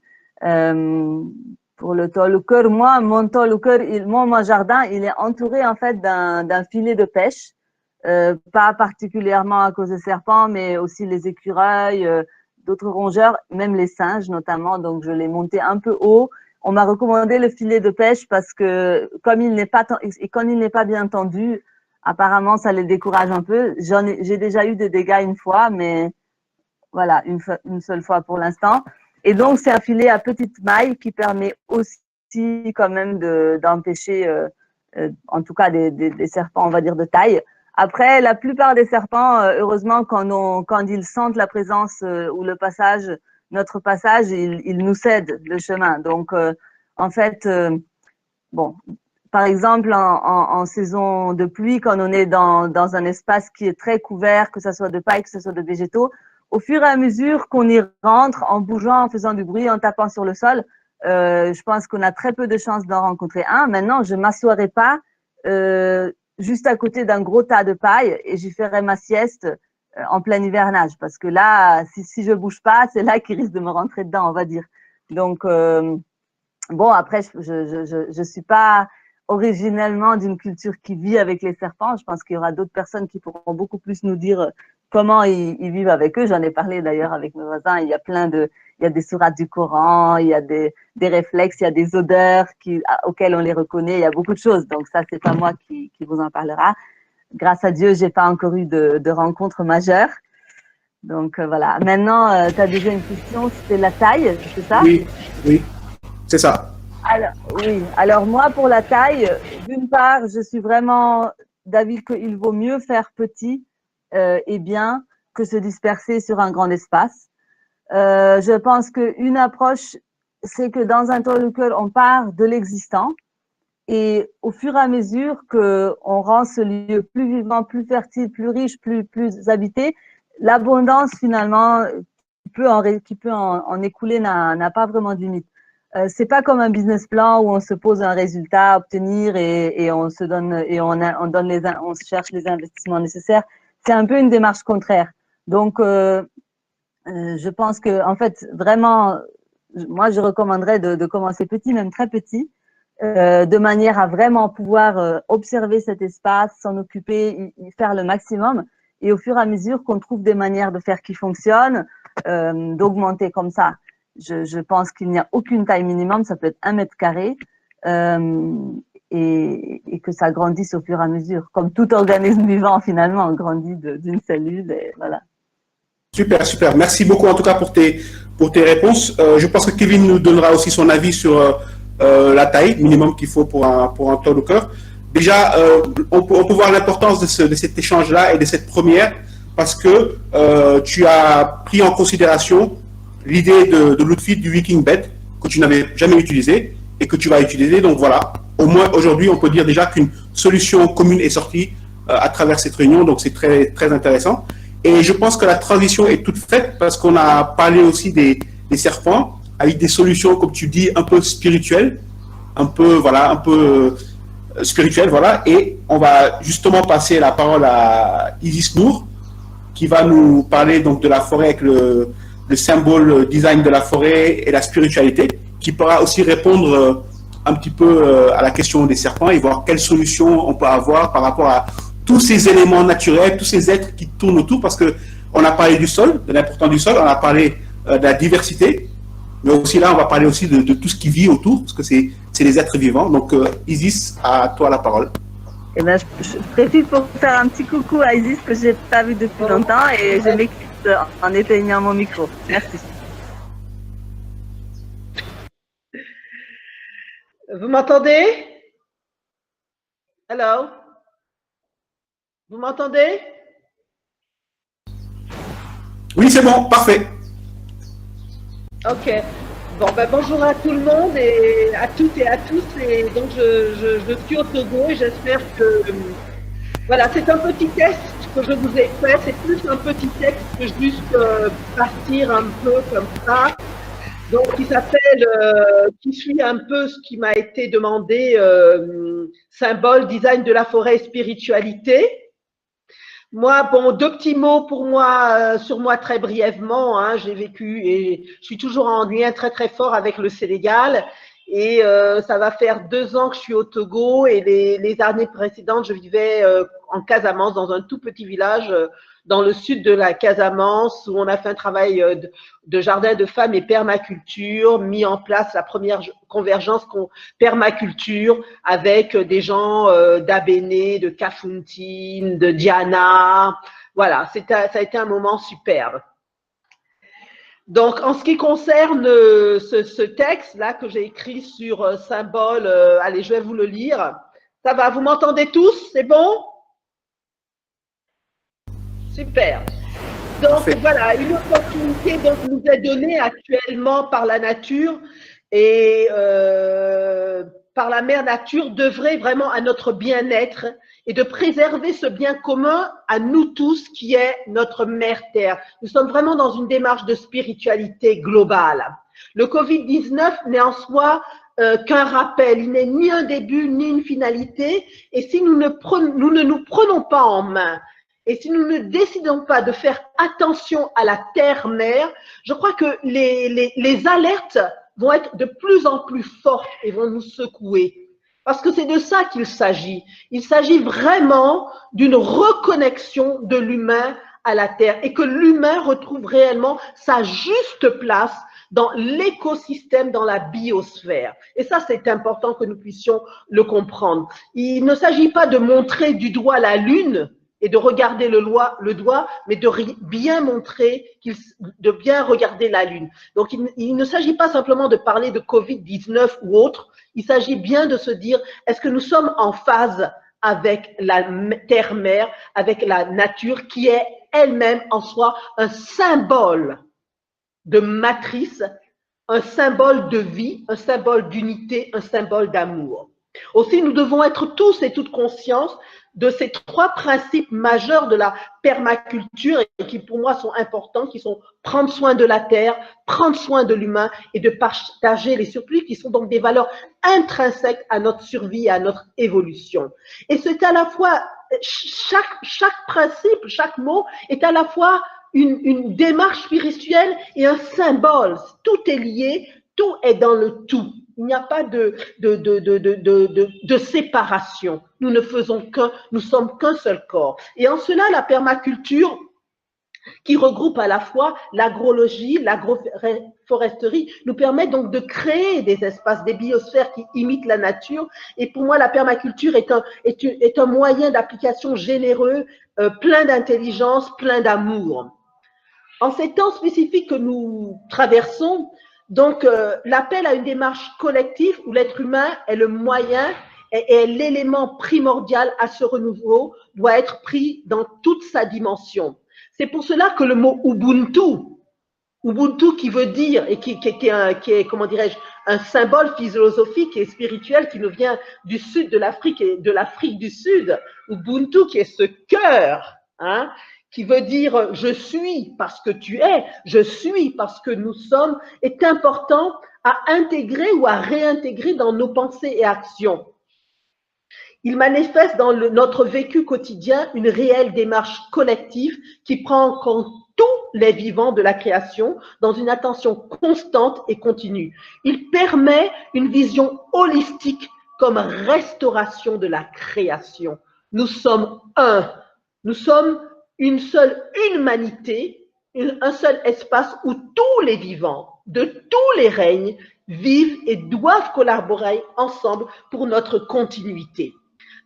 Pour le ToLooker, mon ToLooker, mon jardin, il est entouré en fait d'un filet de pêche, pas particulièrement à cause des serpents, mais aussi les écureuils, d'autres rongeurs, même les singes notamment. Donc je l'ai monté un peu haut. On m'a recommandé le filet de pêche parce que comme il n'est pas bien tendu, apparemment ça les décourage un peu. J'ai déjà eu des dégâts une fois, mais voilà, une seule fois pour l'instant. Et donc, c'est un filet à petite maille qui permet aussi quand même d'empêcher, en tout cas, des serpents, on va dire, de taille. Après, la plupart des serpents, heureusement, quand ils sentent la présence ou notre passage, ils nous cèdent le chemin. Donc, en fait, bon, par exemple, en saison de pluie, quand on est dans un espace qui est très couvert, que ce soit de paille, que ce soit de végétaux, au fur et à mesure qu'on y rentre, en bougeant, en faisant du bruit, en tapant sur le sol, je pense qu'on a très peu de chances d'en rencontrer un. Maintenant, je ne m'assoirai pas juste à côté d'un gros tas de paille et j'y ferai ma sieste en plein hivernage. Parce que là, si je ne bouge pas, c'est là qu'il risque de me rentrer dedans, on va dire. Donc, bon, après, je ne suis pas originellement d'une culture qui vit avec les serpents. Je pense qu'il y aura d'autres personnes qui pourront beaucoup plus nous dire comment ils vivent avec eux. J'en ai parlé d'ailleurs avec mes voisins. Il y a des sourates du Coran, il y a des réflexes, il y a des odeurs auxquelles on les reconnaît. Il y a beaucoup de choses. Donc ça, c'est pas moi qui vous en parlera. Grâce à Dieu, j'ai pas encore eu de rencontre majeure. Donc voilà. Maintenant, tu as déjà une question, c'était la taille, c'est ça? Oui, c'est ça. Alors moi, pour la taille, d'une part, je suis vraiment d'avis qu'il vaut mieux faire petit et bien que se disperser sur un grand espace. Je pense qu'une approche, c'est que dans un ToLooker, on part de l'existant et au fur et à mesure qu'on rend ce lieu plus vivant, plus fertile, plus riche, plus habité, l'abondance finalement qui peut en écouler n'a pas vraiment de limite. C'est pas comme un business plan où on se pose un résultat à obtenir et on se donne et on cherche les investissements nécessaires. C'est un peu une démarche contraire. Donc, je pense que en fait, vraiment, moi, je recommanderais de commencer petit, même très petit, de manière à vraiment pouvoir observer cet espace, s'en occuper, y faire le maximum. Et au fur et à mesure qu'on trouve des manières de faire qui fonctionnent, d'augmenter comme ça. Je pense qu'il n'y a aucune taille minimum, ça peut être 1 mètre carré et que ça grandisse au fur et à mesure. Comme tout organisme vivant, finalement, on grandit d'une cellule et voilà. Super, super. Merci beaucoup en tout cas pour tes réponses. Je pense que Kevin nous donnera aussi son avis sur la taille minimum qu'il faut pour un ToLooker. Déjà, on peut voir l'importance de cet échange-là et de cette première parce que tu as pris en considération l'idée de l'outfit du Viking Bed que tu n'avais jamais utilisé et que tu vas utiliser. Donc voilà, au moins aujourd'hui, on peut dire déjà qu'une solution commune est sortie à travers cette réunion. Donc c'est très, très intéressant. Et je pense que la transition est toute faite parce qu'on a parlé aussi des serpents avec des solutions, comme tu dis, un peu spirituelles, un peu spirituelles, voilà. Et on va justement passer la parole à Isis Nour qui va nous parler donc de la forêt avec le symbole design de la forêt et la spiritualité, qui pourra aussi répondre un petit peu à la question des serpents et voir quelles solutions on peut avoir par rapport à tous ces éléments naturels, tous ces êtres qui tournent autour, parce qu'on a parlé du sol, de l'importance du sol, on a parlé de la diversité, mais aussi là, on va parler aussi de tout ce qui vit autour, parce que c'est des êtres vivants. Donc, Isis, à toi la parole. Eh ben, je profite pour faire un petit coucou à Isis que je n'ai pas vu depuis longtemps et juste en éteignant mon micro. Merci. Vous m'entendez? Hello? Vous m'entendez? Oui, c'est bon, parfait. Ok. Bon, ben, bonjour à tout le monde et à toutes et à tous. Et donc, je suis au Togo et j'espère que... Voilà, c'est un petit test que je vous ai fait. C'est plus un petit texte que juste partir un peu comme ça. Donc, qui suit un peu ce qui m'a été demandé, symbole, design de la forêt et spiritualité. Moi, bon, deux petits mots pour moi, sur moi très brièvement. Hein, j'ai vécu et je suis toujours en lien très très fort avec le Sénégal. Et ça va faire 2 ans que je suis au Togo et les années précédentes, je vivais en Casamance, dans un tout petit village dans le sud de la Casamance, où on a fait un travail de jardin de femmes et permaculture, mis en place la première convergence permaculture avec des gens d'Abéné, de Kafountine, de Diana. Voilà, ça a été un moment superbe. Donc, en ce qui concerne ce texte-là que j'ai écrit sur symbole, allez, je vais vous le lire. Ça va, vous m'entendez tous? C'est bon? Super. Donc, parfait. Voilà, une opportunité donc, nous est donnée actuellement par la nature et par la mère nature d'œuvrer vraiment à notre bien-être et de préserver ce bien commun à nous tous qui est notre mère terre. Nous sommes vraiment dans une démarche de spiritualité globale. Le Covid-19 n'est en soi qu'un rappel, il n'est ni un début ni une finalité, et si nous ne nous prenons pas en main, et si nous ne décidons pas de faire attention à la terre-mère, je crois que les alertes vont être de plus en plus fortes et vont nous secouer. Parce que c'est de ça qu'il s'agit. Il s'agit vraiment d'une reconnexion de l'humain à la terre et que l'humain retrouve réellement sa juste place dans l'écosystème, dans la biosphère. Et ça, c'est important que nous puissions le comprendre. Il ne s'agit pas de montrer du doigt la Lune et de regarder le doigt, mais de bien montrer, de bien regarder la Lune. Donc, il ne s'agit pas simplement de parler de Covid-19 ou autre, il s'agit bien de se dire, est-ce que nous sommes en phase avec la terre-mère, avec la nature qui est elle-même en soi un symbole de matrice, un symbole de vie, un symbole d'unité, un symbole d'amour. Aussi, nous devons être tous et toutes conscients de ces 3 principes majeurs de la permaculture et qui pour moi sont importants, qui sont prendre soin de la terre, prendre soin de l'humain et de partager les surplus qui sont donc des valeurs intrinsèques à notre survie et à notre évolution. Et c'est à la fois, chaque principe, chaque mot est à la fois une démarche spirituelle et un symbole. Tout est lié, tout est dans le tout. Il n'y a pas de séparation. Nous ne faisons qu'un, nous sommes qu'un seul corps. Et en cela, la permaculture, qui regroupe à la fois l'agrologie, l'agroforesterie, nous permet donc de créer des espaces, des biosphères qui imitent la nature. Et pour moi, la permaculture est un moyen d'application généreux, plein d'intelligence, plein d'amour. En ces temps spécifiques que nous traversons, donc l'appel à une démarche collective où l'être humain est le moyen et l'élément primordial à ce renouveau doit être pris dans toute sa dimension. C'est pour cela que le mot Ubuntu qui veut dire, et qui est comment dirais-je, un symbole philosophique et spirituel qui nous vient du sud de l'Afrique et de l'Afrique du Sud, Ubuntu qui est ce cœur, hein, qui veut dire je suis parce que tu es, je suis parce que nous sommes, est important à intégrer ou à réintégrer dans nos pensées et actions. Il manifeste dans notre vécu quotidien une réelle démarche collective qui prend en compte tous les vivants de la création dans une attention constante et continue. Il permet une vision holistique comme restauration de la création. Nous sommes un, nous sommes une seule humanité, un seul espace où tous les vivants de tous les règnes vivent et doivent collaborer ensemble pour notre continuité.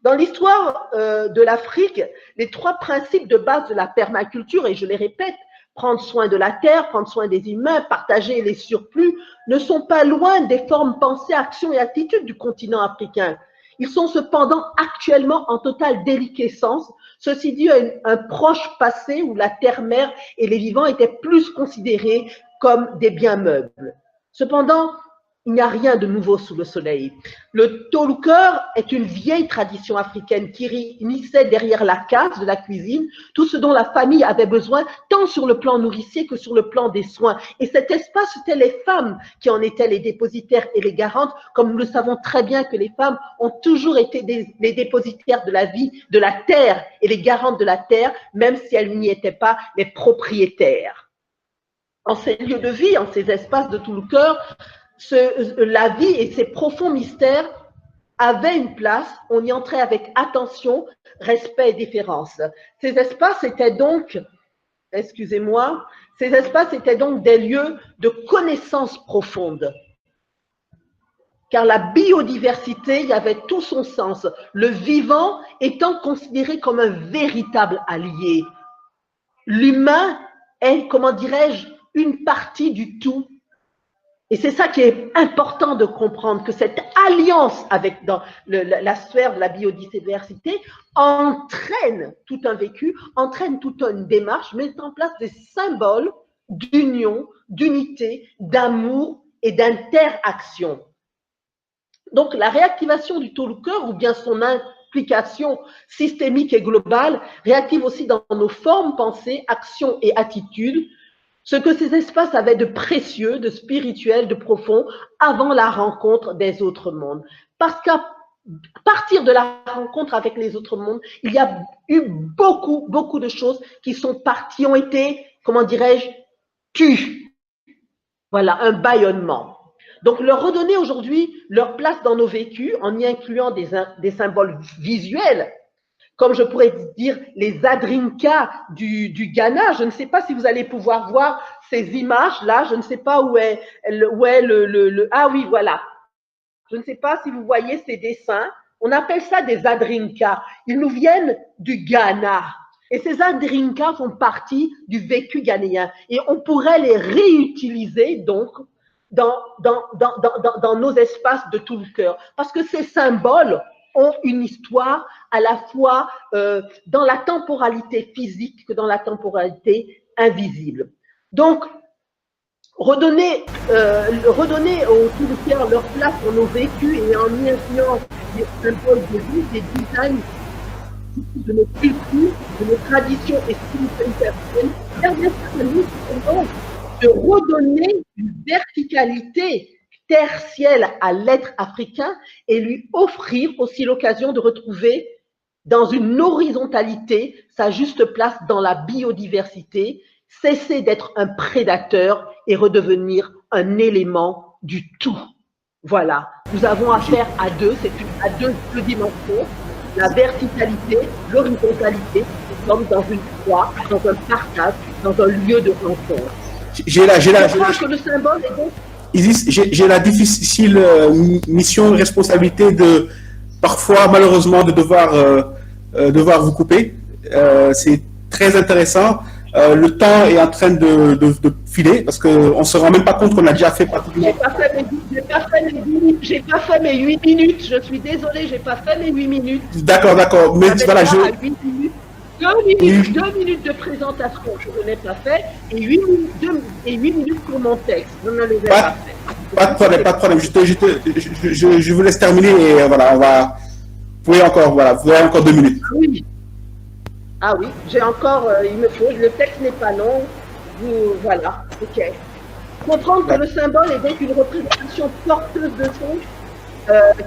Dans l'histoire de l'Afrique, les 3 principes de base de la permaculture, et je les répète, prendre soin de la terre, prendre soin des humains, partager les surplus, ne sont pas loin des formes pensées, actions et attitudes du continent africain. Ils sont cependant actuellement en totale déliquescence, ceci dû à un proche passé où la terre-mère et les vivants étaient plus considérés comme des biens meubles. Cependant, il n'y a rien de nouveau sous le soleil. Le tolucœur est une vieille tradition africaine qui réunissait derrière la case de la cuisine tout ce dont la famille avait besoin, tant sur le plan nourricier que sur le plan des soins. Et cet espace, c'était les femmes qui en étaient les dépositaires et les garantes, comme nous le savons très bien que les femmes ont toujours été les dépositaires de la vie, de la terre et les garantes de la terre, même si elles n'y étaient pas les propriétaires. En ces lieux de vie, en ces espaces de tout le cœur, la vie et ses profonds mystères avaient une place, on y entrait avec attention, respect et déférence. Ces espaces étaient donc, excusez-moi, ces espaces étaient donc des lieux de connaissance profonde. Car la biodiversité y avait tout son sens, le vivant étant considéré comme un véritable allié. L'humain est, comment dirais-je, une partie du tout. Et c'est ça qui est important de comprendre, que cette alliance avec dans la sphère de la biodiversité entraîne tout un vécu, entraîne toute une démarche, met en place des symboles d'union, d'unité, d'amour et d'interaction. Donc la réactivation du tolucœur ou bien son implication systémique et globale réactive aussi dans nos formes, pensées, actions et attitudes ce que ces espaces avaient de précieux, de spirituel, de profond, avant la rencontre des autres mondes. Parce qu'à partir de la rencontre avec les autres mondes, il y a eu beaucoup de choses qui sont parties, ont été, comment dirais-je, tues. Voilà, un bâillonnement. Donc, leur redonner aujourd'hui leur place dans nos vécus, en y incluant des symboles visuels, comme je pourrais dire les Adrinkas du Ghana. Je ne sais pas si vous allez pouvoir voir ces images-là. Je ne sais pas où est ah oui, voilà. Je ne sais pas si vous voyez ces dessins. On appelle ça des Adrinkas. Ils nous viennent du Ghana. Et ces Adrinkas font partie du vécu ghanéen. Et on pourrait les réutiliser, donc, dans nos espaces de tout le cœur. Parce que ces symboles ont une histoire à la fois dans la temporalité physique que dans la temporalité invisible. Donc, redonner au tout le cœur leur place dans nos vécus et en y incluant des symboles de vie, des designs de nos cultures, de nos traditions et spiritualités africaines, permettent à nous de redonner une verticalité terre-ciel à l'être africain et lui offrir aussi l'occasion de retrouver dans une horizontalité sa juste place dans la biodiversité, cesser d'être un prédateur et redevenir un élément du tout. Voilà, nous avons affaire à deux dimensions, la verticalité, l'horizontalité, nous sommes dans une croix, dans un partage, dans un lieu de rencontre. Je pense que le symbole est donc Isis, j'ai la difficile mission, responsabilité de, parfois, malheureusement, de devoir vous couper. C'est très intéressant. Le temps est en train de filer parce qu'on ne se rend même pas compte qu'on a déjà fait pratiquement. J'ai pas fait mes 8 minutes. Je suis désolée, j'ai pas fait mes 8 minutes. D'accord. Mais voilà, 2 minutes de présentation, je ne l'ai pas fait, et 8 minutes pour mon texte. Je ne les ai pas fait. Pas de problème. Je vous laisse terminer et voilà, vous avez encore 2 minutes. Ah oui, j'ai encore, il me faut, le texte n'est pas long, voilà, ok. Comprendre que le symbole est donc une représentation porteuse de sens,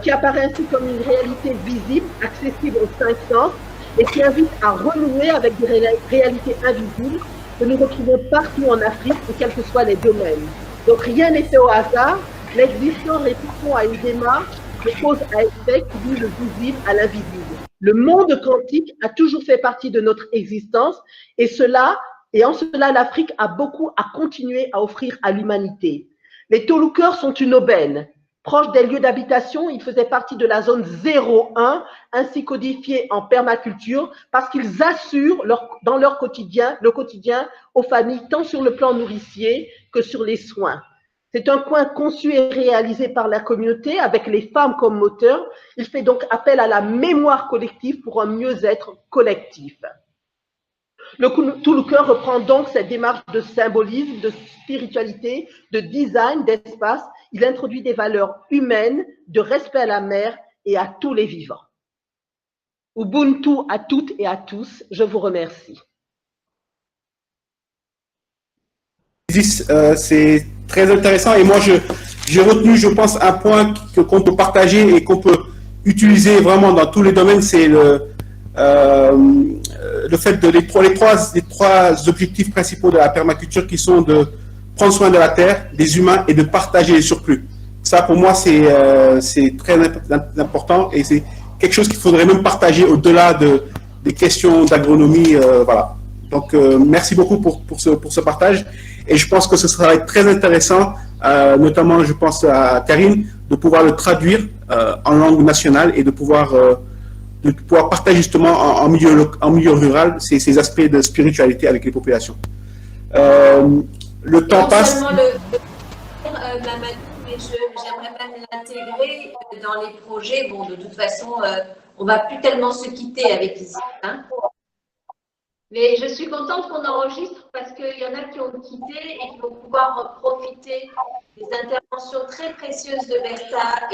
qui apparaît ainsi comme une réalité visible, accessible aux 5 sens, et qui invite à renouer avec des réalités invisibles que nous retrouvons partout en Afrique, et quels que soient les domaines. Donc rien n'est fait au hasard, l'existant répond à une démarche de cause à effet qui dit le visible à l'invisible. Le monde quantique a toujours fait partie de notre existence, et en cela l'Afrique a beaucoup à continuer à offrir à l'humanité. Les tolucœurs sont une aubaine, proche des lieux d'habitation. Ils faisaient partie de la zone 01, ainsi codifiée en permaculture, parce qu'ils assurent dans leur quotidien, le quotidien aux familles, tant sur le plan nourricier que sur les soins. C'est un coin conçu et réalisé par la communauté avec les femmes comme moteur. Il fait donc appel à la mémoire collective pour un mieux-être collectif. Tout le cœur reprend donc cette démarche de symbolisme, de spiritualité, de design, d'espace. Il introduit des valeurs humaines, de respect à la mer et à tous les vivants. Ubuntu à toutes et à tous. Je vous remercie. C'est très intéressant et moi j'ai retenu, je pense, un point qu'on peut partager et qu'on peut utiliser vraiment dans tous les domaines, c'est le fait de les trois objectifs principaux de la permaculture qui sont de prendre soin de la terre, des humains et de partager les surplus. Ça pour moi c'est très important et c'est quelque chose qu'il faudrait même partager au-delà des questions d'agronomie. Voilà. Donc merci beaucoup pour ce partage. Et je pense que ce sera très intéressant, notamment je pense à Karine, de pouvoir le traduire en langue nationale et de pouvoir partager justement en milieu rural ces aspects de spiritualité avec les populations. Le temps passe. Mamadou, mais j'aimerais même l'intégrer dans les projets. Bon, de toute façon, on ne va plus tellement se quitter avec Isis. Hein. Mais je suis contente qu'on enregistre parce qu'il y en a qui ont quitté et qui vont pouvoir profiter des interventions très précieuses de Bertha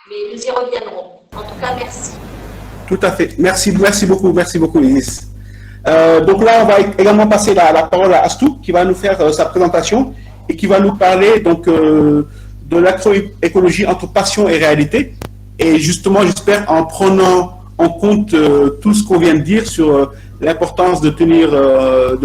mais nous y reviendrons. En tout cas, merci. Tout à fait. Merci beaucoup, Isis. Donc là, on va également passer la parole à Astou qui va nous faire sa présentation et qui va nous parler donc de l'agroécologie entre passion et réalité. Et justement, j'espère en prenant en compte tout ce qu'on vient de dire sur l'importance de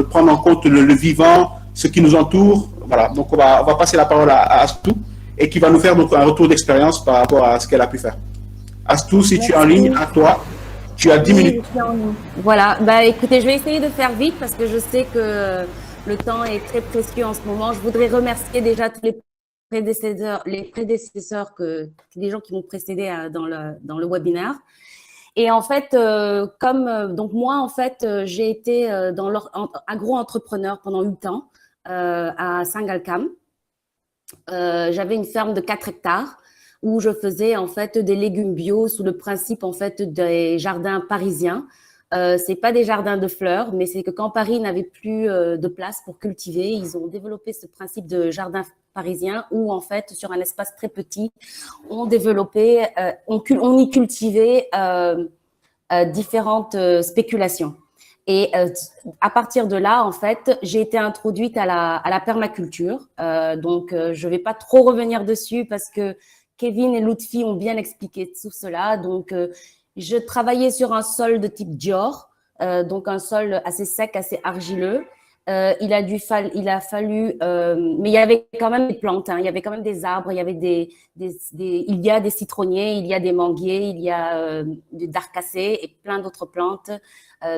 prendre en compte le vivant, ce qui nous entoure. Voilà, donc on va passer la parole à Astou et qui va nous faire donc un retour d'expérience par rapport à ce qu'elle a pu faire. Astou, si tu es en ligne, à toi, tu as 10 minutes. Voilà, bah écoutez, je vais essayer de faire vite parce que je sais que le temps est très précieux en ce moment. Je voudrais remercier déjà tous les prédécesseurs, les gens qui m'ont précédé dans le webinaire. Et en fait, donc moi, en fait, j'ai été agro-entrepreneur pendant 8 ans à Saint-Galcam. J'avais une ferme de 4 hectares où je faisais en fait des légumes bio sous le principe en fait des jardins parisiens. C'est pas des jardins de fleurs, mais c'est que quand Paris n'avait plus de place pour cultiver, ils ont développé ce principe de jardin parisien où en fait sur un espace très petit, on y cultivait différentes spéculations. Et à partir de là, en fait, j'ai été introduite à la permaculture. Donc, je vais pas trop revenir dessus parce que Kevin et Lutfi ont bien expliqué tout cela. Donc, je travaillais sur un sol de type Dior, donc un sol assez sec, assez argileux. Il a fallu, mais il y avait quand même des plantes, hein, il y avait quand même des arbres, il y avait il y a des citronniers, il y a des manguiers, il y a des darcacées et plein d'autres plantes,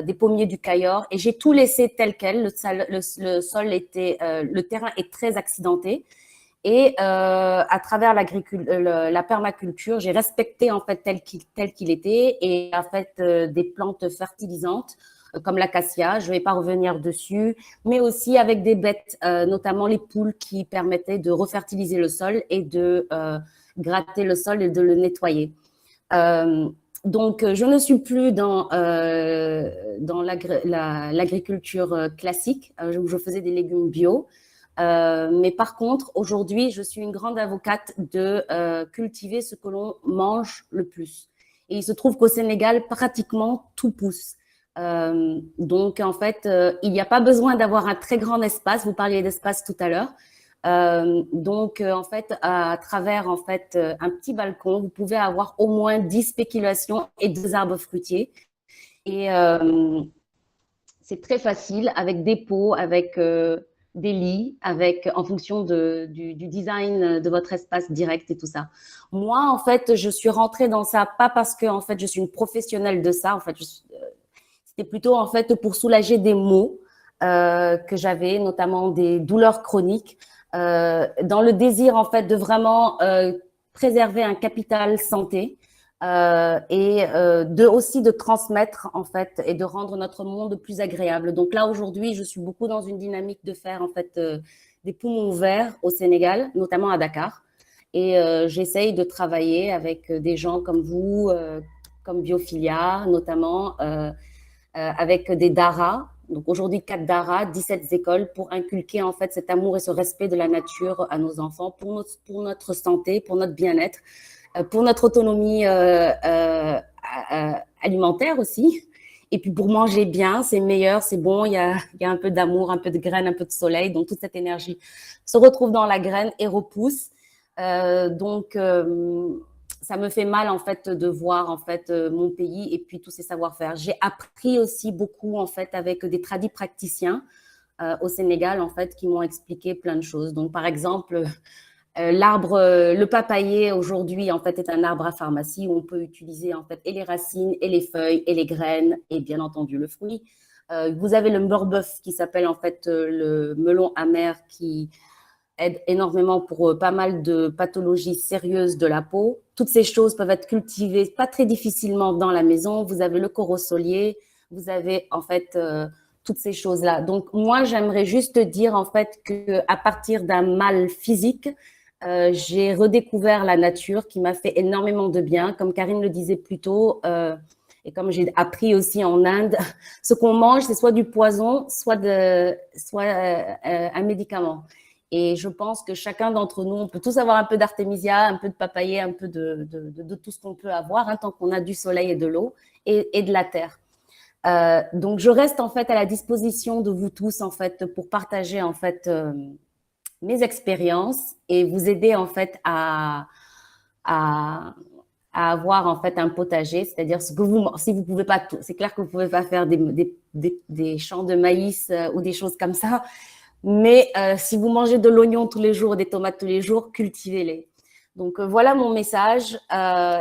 des pommiers du Cayor. Et j'ai tout laissé tel quel. Le sol était, le terrain est très accidenté. Et à travers la permaculture, j'ai respecté en fait tel qu'il était et en fait des plantes fertilisantes comme l'acacia, je ne vais pas revenir dessus, mais aussi avec des bêtes, notamment les poules qui permettaient de refertiliser le sol et de gratter le sol et de le nettoyer. Donc, je ne suis plus dans l'agriculture classique, où je faisais des légumes bio. Mais par contre, aujourd'hui, je suis une grande avocate de cultiver ce que l'on mange le plus. Et il se trouve qu'au Sénégal, pratiquement tout pousse. Donc, en fait, il n'y a pas besoin d'avoir un très grand espace. Vous parliez d'espace tout à l'heure. Donc, en fait, à travers en fait un petit balcon, vous pouvez avoir au moins 10 spéculations et 2 arbres fruitiers. Et c'est très facile avec des pots, avec des lits, en fonction du design de votre espace direct et tout ça. Moi, en fait, je suis rentrée dans ça pas parce que en fait je suis une professionnelle de ça. En fait, c'était plutôt en fait pour soulager des maux que j'avais, notamment des douleurs chroniques. dans le désir en fait de vraiment préserver un capital santé aussi de transmettre en fait et de rendre notre monde plus agréable. Donc là aujourd'hui, je suis beaucoup dans une dynamique de faire en fait des poumons verts au Sénégal, notamment à Dakar. Et j'essaye de travailler avec des gens comme vous, comme Biophilia, notamment avec des daras. Donc aujourd'hui, 4 daras, 17 écoles pour inculquer en fait cet amour et ce respect de la nature à nos enfants, pour notre santé, pour notre bien-être, pour notre autonomie alimentaire aussi. Et puis pour manger bien, c'est meilleur, c'est bon, il y a un peu d'amour, un peu de graines, un peu de soleil. Donc toute cette énergie se retrouve dans la graine et repousse. Ça me fait mal en fait de voir en fait mon pays et puis tous ces savoir-faire. J'ai appris aussi beaucoup en fait avec des tradis praticiens au Sénégal en fait qui m'ont expliqué plein de choses. Donc par exemple, le papayer aujourd'hui en fait est un arbre à pharmacie où on peut utiliser en fait et les racines et les feuilles et les graines et bien entendu le fruit. Vous avez le meurboeuf qui s'appelle en fait le melon amer qui aide énormément pour pas mal de pathologies sérieuses de la peau. Toutes ces choses peuvent être cultivées pas très difficilement dans la maison. Vous avez le corosolier, vous avez en fait toutes ces choses-là. Donc moi, j'aimerais juste dire en fait qu'à partir d'un mal physique, j'ai redécouvert la nature qui m'a fait énormément de bien. Comme Karine le disait plus tôt, et comme j'ai appris aussi en Inde, ce qu'on mange, c'est soit du poison, soit un médicament. Et je pense que chacun d'entre nous, on peut tous avoir un peu d'artémisia, un peu de papayer, un peu de tout ce qu'on peut avoir, hein, tant qu'on a du soleil et de l'eau et de la terre. Donc, je reste en fait à la disposition de vous tous en fait pour partager en fait mes expériences et vous aider en fait à avoir en fait un potager, c'est-à-dire si vous pouvez pas tout, c'est clair que vous pouvez pas faire des champs de maïs ou des choses comme ça. Mais si vous mangez de l'oignon tous les jours, des tomates tous les jours, cultivez-les. Donc voilà mon message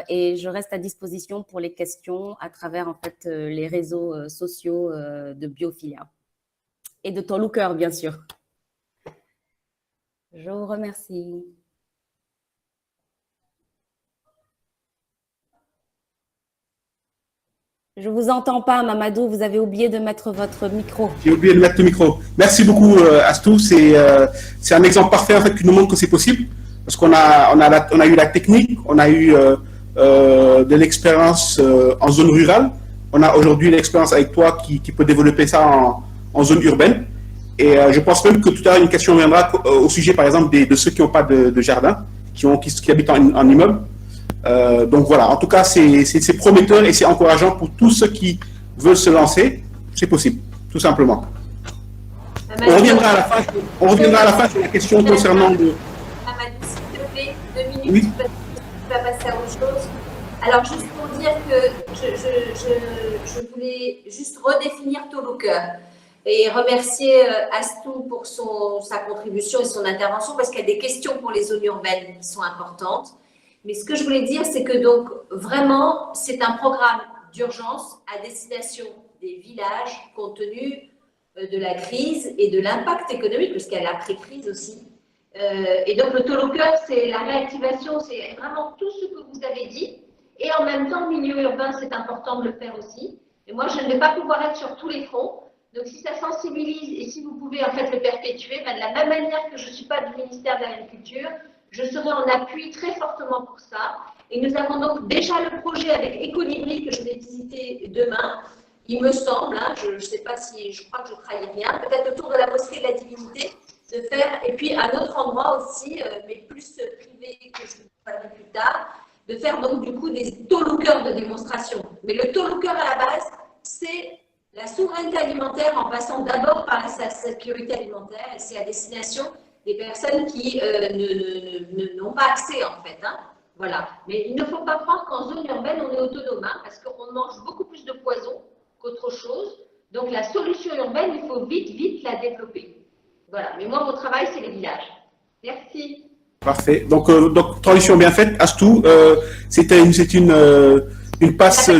et je reste à disposition pour les questions à travers en fait les réseaux sociaux de Biophilia et de Tolooker bien sûr. Je vous remercie. Je vous entends pas, Mamadou, vous avez oublié de mettre votre micro. J'ai oublié de mettre le micro. Merci beaucoup, Astou. C'est un exemple parfait en fait, qui nous montre que c'est possible. Parce qu'on a eu la technique, on a eu de l'expérience en zone rurale. On a aujourd'hui l'expérience avec toi qui peut développer ça en zone urbaine. Et je pense même que tout à l'heure, une question viendra au sujet, par exemple, de ceux qui n'ont pas de jardin, qui habitent en immeuble. Donc voilà, en tout cas, c'est prometteur et c'est encourageant pour tous ceux qui veulent se lancer. C'est possible, tout simplement. On reviendra à la fin sur la question concernant Amadou, s'il te plaît, 2 minutes, oui. Tu vas passer à autre chose. Alors, juste pour dire que je voulais juste redéfinir Tolooker et remercier Astou pour sa contribution et son intervention parce qu'il y a des questions pour les zones urbaines qui sont importantes. Mais ce que je voulais dire, c'est que donc vraiment, c'est un programme d'urgence à destination des villages compte tenu de la crise et de l'impact économique, parce qu'il y a l'après-crise aussi. Et donc le Tolooker, c'est la réactivation, c'est vraiment tout ce que vous avez dit. Et en même temps, milieu urbain, c'est important de le faire aussi. Et moi, je ne vais pas pouvoir être sur tous les fronts. Donc si ça sensibilise et si vous pouvez en fait le perpétuer, ben, de la même manière que je ne suis pas du ministère de l'Agriculture, je serai en appui très fortement pour ça. Et nous avons donc déjà le projet avec Ecolibri que je vais visiter demain. Il me semble, hein, je ne sais pas si, je crois que je ne trahis rien, peut-être autour de la mosquée de la Divinité, de faire, et puis à un autre endroit aussi, mais plus privé, que je vous parlerai plus tard, de faire donc du coup des Tolookers de démonstration. Mais le Tolooker à la base, c'est la souveraineté alimentaire en passant d'abord par la sécurité alimentaire, et c'est à destination des personnes qui n'ont pas accès en fait. Hein. Voilà. Mais il ne faut pas croire qu'en zone urbaine, on est autonome, hein, parce qu'on mange beaucoup plus de poison qu'autre chose. Donc la solution urbaine, il faut vite la développer. Voilà. Mais moi, mon travail, c'est les villages. Merci. Parfait. Donc transition bien faite. Astou, c'est une passe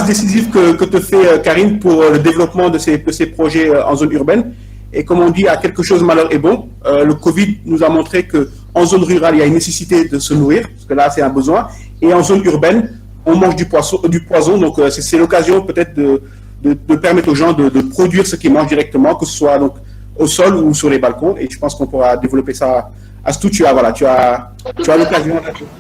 décisive que te fait Karine pour le développement de ces projets en zone urbaine. Et comme on dit, à quelque chose malheur est bon. Le Covid nous a montré qu'en zone rurale, il y a une nécessité de se nourrir, parce que là, c'est un besoin. Et en zone urbaine, on mange du poison. Donc, c'est l'occasion peut-être de permettre aux gens de produire ce qu'ils mangent directement, que ce soit donc, au sol ou sur les balcons. Et je pense qu'on pourra développer ça. Astou, tu as l'occasion.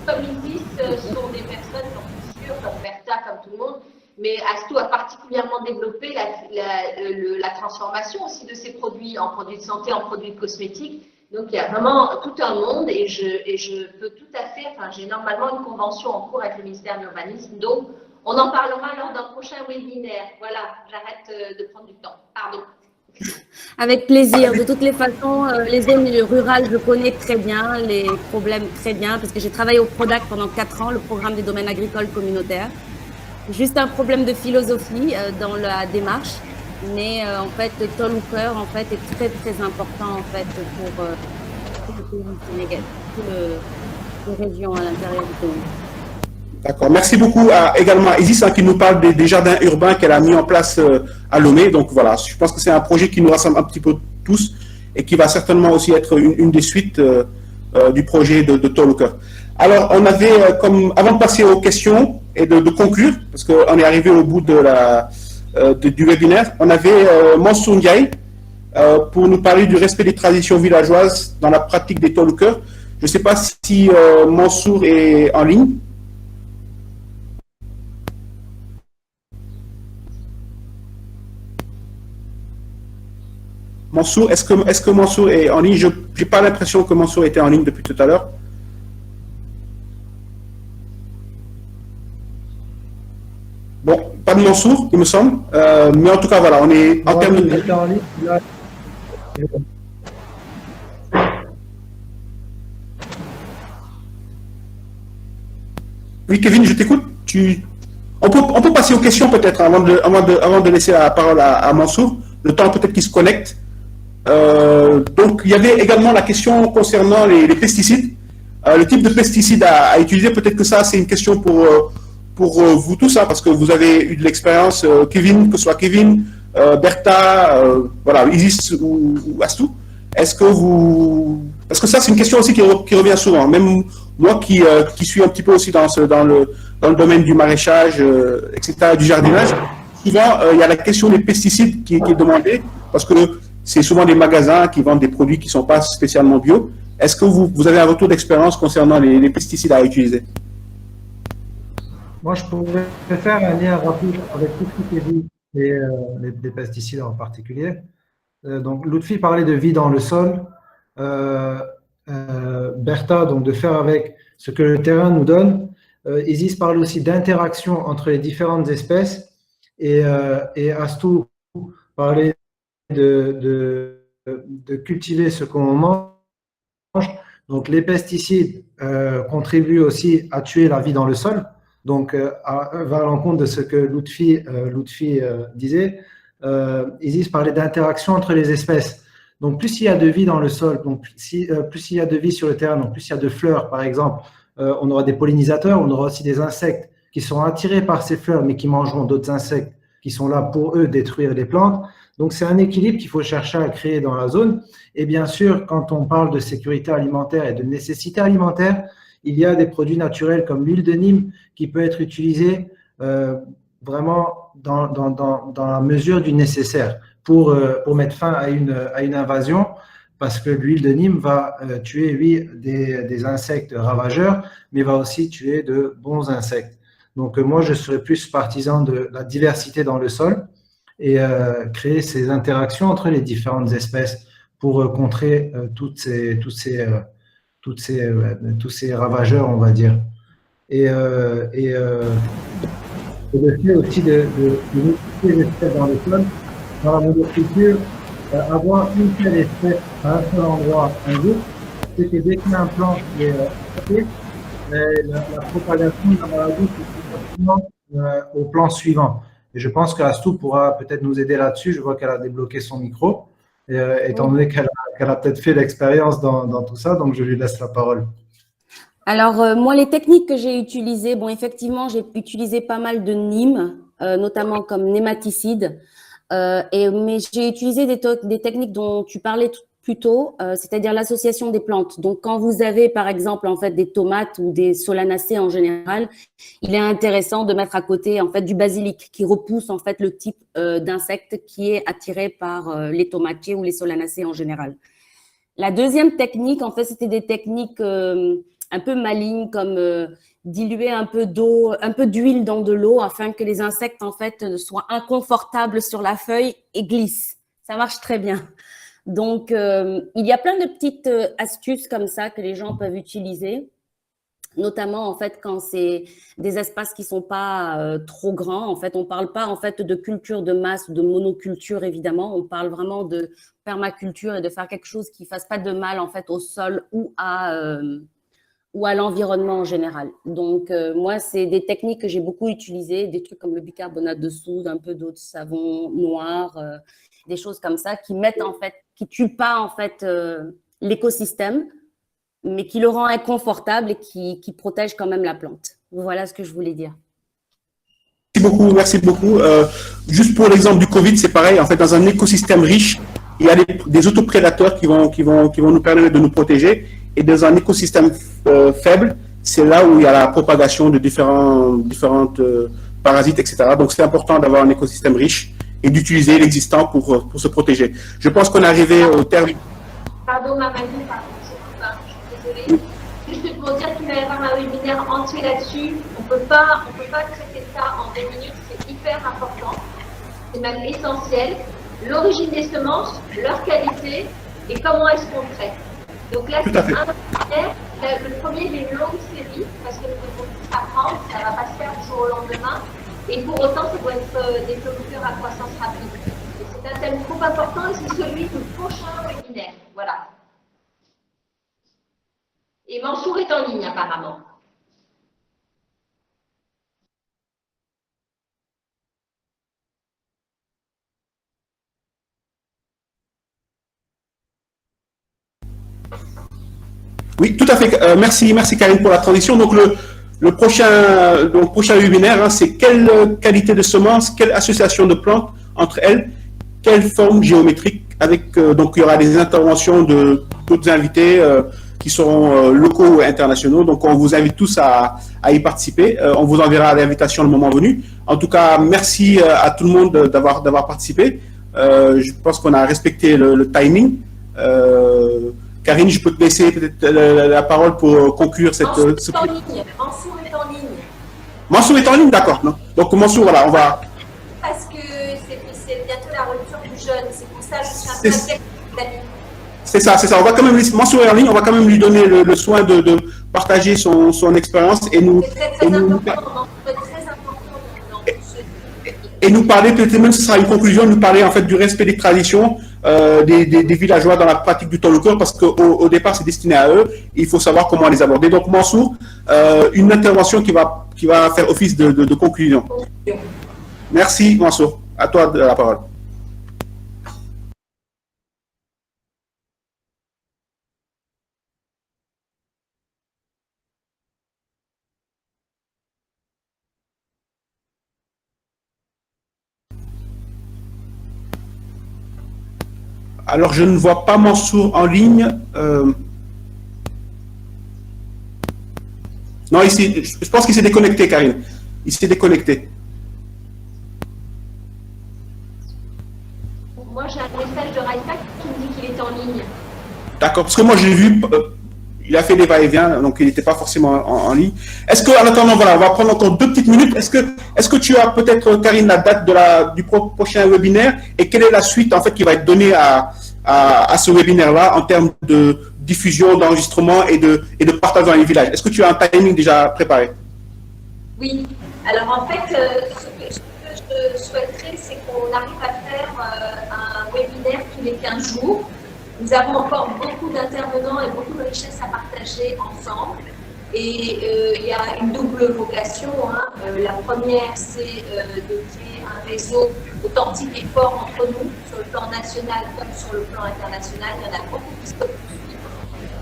Comme ils disent, ce sont des personnes, j'en suis sûre, comme Bertha, comme tout le monde, mais Astou a particulièrement développé la transformation aussi de ces produits en produits de santé, en produits cosmétiques. Donc il y a vraiment tout un monde et je peux tout à fait, enfin j'ai normalement une convention en cours avec le ministère de l'Urbanisme, donc on en parlera lors d'un prochain webinaire. Voilà, j'arrête de prendre du temps. Pardon. Avec plaisir. De toutes les façons, les zones rurales, je connais très bien, les problèmes très bien, parce que j'ai travaillé au PRODAC pendant 4 ans, le programme des domaines agricoles communautaires. Juste un problème de philosophie dans la démarche, mais en fait, Tol ou Cœur, en fait, est très très important en fait pour tout le pays sénégalais, toutes les régions à l'intérieur du pays. D'accord. Merci beaucoup également à Isis qui nous parle des jardins urbains qu'elle a mis en place à Lomé. Donc voilà, je pense que c'est un projet qui nous rassemble un petit peu tous et qui va certainement aussi être une des suites du projet de Tol au Cœur. Alors, on avait, avant de passer aux questions et de conclure, parce qu'on est arrivé au bout du webinaire, on avait Mansour Ndiaye pour nous parler du respect des traditions villageoises dans la pratique des Tol au Cœur. Je ne sais pas si Mansour est en ligne. Mansour, est-ce que Mansour est en ligne? Je n'ai pas l'impression que Mansour était en ligne depuis tout à l'heure. Bon, pas de Mansour, il me semble. Mais en tout cas, voilà, on est en terminé. Oui, Kevin, je t'écoute. On peut passer aux questions peut-être avant de laisser la parole à Mansour. Le temps peut-être qu'il se connecte. Donc, il y avait également la question concernant les pesticides. Le type de pesticides à utiliser, peut-être que ça, c'est une question pour vous tous, parce que vous avez eu de l'expérience, Kevin, que ce soit Kevin, Bertha, voilà, Isis ou Astou. Parce que ça, c'est une question aussi qui revient souvent. Même moi qui suis un petit peu aussi dans le domaine du maraîchage, etc., du jardinage, souvent, il y a la question des pesticides qui est demandée, parce que c'est souvent des magasins qui vendent des produits qui ne sont pas spécialement bio. Est-ce que vous avez un retour d'expérience concernant les pesticides à utiliser? Moi, je pourrais faire un lien rapide avec tout ce qui est dit et les pesticides en particulier. Donc, Lutfi parlait de vie dans le sol. Bertha, donc de faire avec ce que le terrain nous donne. Isis parle aussi d'interaction entre les différentes espèces. Et Astou parlait de cultiver ce qu'on mange. Donc, les pesticides contribuent aussi à tuer la vie dans le sol. Donc, va à l'encontre de ce que Lutfi disait. Isis parlait d'interaction entre les espèces. Donc, plus il y a de vie dans le sol, donc plus il y a de vie sur le terrain, donc plus il y a de fleurs, par exemple, on aura des pollinisateurs, on aura aussi des insectes qui sont attirés par ces fleurs, mais qui mangeront d'autres insectes qui sont là pour eux détruire les plantes. Donc, c'est un équilibre qu'il faut chercher à créer dans la zone. Et bien sûr, quand on parle de sécurité alimentaire et de nécessité alimentaire, il y a des produits naturels comme l'huile de Nîmes qui peut être utilisée vraiment dans la mesure du nécessaire pour mettre fin à une invasion, parce que l'huile de Nîmes va tuer, oui, des insectes ravageurs, mais va aussi tuer de bons insectes. Donc, moi, je serais plus partisan de la diversité dans le sol et créer ces interactions entre les différentes espèces pour contrer tous ces ravageurs, on va dire. Et le fait aussi de multiplier les espèces dans le sol, dans la monoculture, avoir une seule espèce à un seul endroit un jour, c'est que dès qu'il y a un plant qui est fait, la propagation de la maladie se fait facilement au plan suivant. Et je pense qu'Astou pourra peut-être nous aider là-dessus. Je vois qu'elle a débloqué son micro, étant donné qu'elle a peut-être fait l'expérience dans tout ça, donc je lui laisse la parole. Alors, moi, les techniques que j'ai utilisées, bon, effectivement, j'ai utilisé pas mal de Nîmes, notamment comme nématicide. Mais j'ai utilisé des techniques dont tu parlais plus tôt, c'est-à-dire l'association des plantes. Donc, quand vous avez, par exemple, en fait, des tomates ou des solanacées en général, il est intéressant de mettre à côté, en fait, du basilic qui repousse, en fait, le type d'insecte qui est attiré par les tomatiers ou les solanacées en général. La deuxième technique, en fait, c'était des techniques un peu malignes, comme diluer un peu d'eau, un peu d'huile dans de l'eau afin que les insectes, en fait, soient inconfortables sur la feuille et glissent. Ça marche très bien. Donc, il y a plein de petites astuces comme ça que les gens peuvent utiliser, notamment, en fait, quand c'est des espaces qui sont pas trop grands. En fait, on parle pas, en fait, de culture de masse, de monoculture, évidemment. On parle vraiment de permaculture et de faire quelque chose qui fasse pas de mal, en fait, au sol ou à l'environnement en général. Donc, moi, c'est des techniques que j'ai beaucoup utilisées, des trucs comme le bicarbonate de soude, un peu d'eau de savon noir, des choses comme ça qui mettent, en fait, qui tuent pas, en fait, l'écosystème, mais qui le rend inconfortable et qui protège quand même la plante. Voilà ce que je voulais dire. Merci beaucoup, merci beaucoup. Juste pour l'exemple du Covid, c'est pareil. En fait, dans un écosystème riche, il y a des autoprédateurs qui vont nous permettre de nous protéger. Et dans un écosystème faible, c'est là où il y a la propagation de différentes parasites, etc. Donc, c'est important d'avoir un écosystème riche et d'utiliser l'existant pour se protéger. Je pense qu'on est arrivé au terme. Pardon, Mamadou, je suis désolée. Juste pour dire qu'il va y avoir un webinaire entier là-dessus. On peut pas traiter ça en 20 minutes, c'est hyper important. C'est même essentiel. L'origine des semences, leur qualité et comment est-ce qu'on traite. Donc là, c'est un webinaire. Le premier, il est une longue série parce que nous devons tout apprendre, ça ne va pas se faire du jour au lendemain. Et pour autant, ça doit être développeur à croissance rapide. C'est un thème trop important et c'est celui du prochain webinaire. Voilà. Et Mansour est en ligne apparemment. Oui, tout à fait. Merci Karine pour la transition. Donc, le prochain webinaire, hein, c'est quelle qualité de semences, quelle association de plantes entre elles, quelle forme géométrique, avec, donc il y aura des interventions d'autres invités qui seront locaux et internationaux. Donc, on vous invite tous à y participer. On vous enverra l'invitation le moment venu. En tout cas, merci à tout le monde d'avoir participé. Je pense qu'on a respecté le timing. Karine, je peux te laisser peut-être la parole pour conclure cette... Mansour est en ligne. Mansour est en ligne. Mansour est en ligne, d'accord. Donc, Mansour, voilà, on va... Parce que c'est bientôt la rupture du jeûne. C'est pour ça que je suis un peu inquiète. C'est ça. On va quand même, Mansour est en ligne, on va quand même lui donner le soin de partager son expérience et nous... C'est très important. Et nous parler, peut-être même ce sera une conclusion, nous parler en fait du respect des traditions des villageois dans la pratique du temps le corps, parce qu'au départ c'est destiné à eux, il faut savoir comment les aborder. Donc Mansour, une intervention qui va faire office de conclusion. Merci Mansour, à toi la parole. Alors, je ne vois pas Mansour en ligne. Non, ici, je pense qu'il s'est déconnecté, Karine. Il s'est déconnecté. Moi, j'ai un message de Raïfa qui me dit qu'il est en ligne. D'accord, parce que moi, j'ai vu, il a fait des va-et-vient, donc il n'était pas forcément en ligne. Est-ce que, en attendant, voilà, on va prendre encore 2 petites minutes. Est-ce que tu as peut-être, Karine, la date du prochain webinaire et quelle est la suite, en fait, qui va être donnée à ce webinaire-là en termes de diffusion, d'enregistrement et de partage dans les villages? Est-ce que tu as un timing déjà préparé? Oui. Alors, en fait, ce que je souhaiterais, c'est qu'on arrive à faire un webinaire tous les 15 jours. Nous avons encore beaucoup d'intervenants et beaucoup de richesses à partager ensemble. Et il y a une double vocation. Hein. La première, c'est de créer un réseau authentique et fort entre nous, sur le plan national comme sur le plan international. Il y en a beaucoup qui se poursuivent.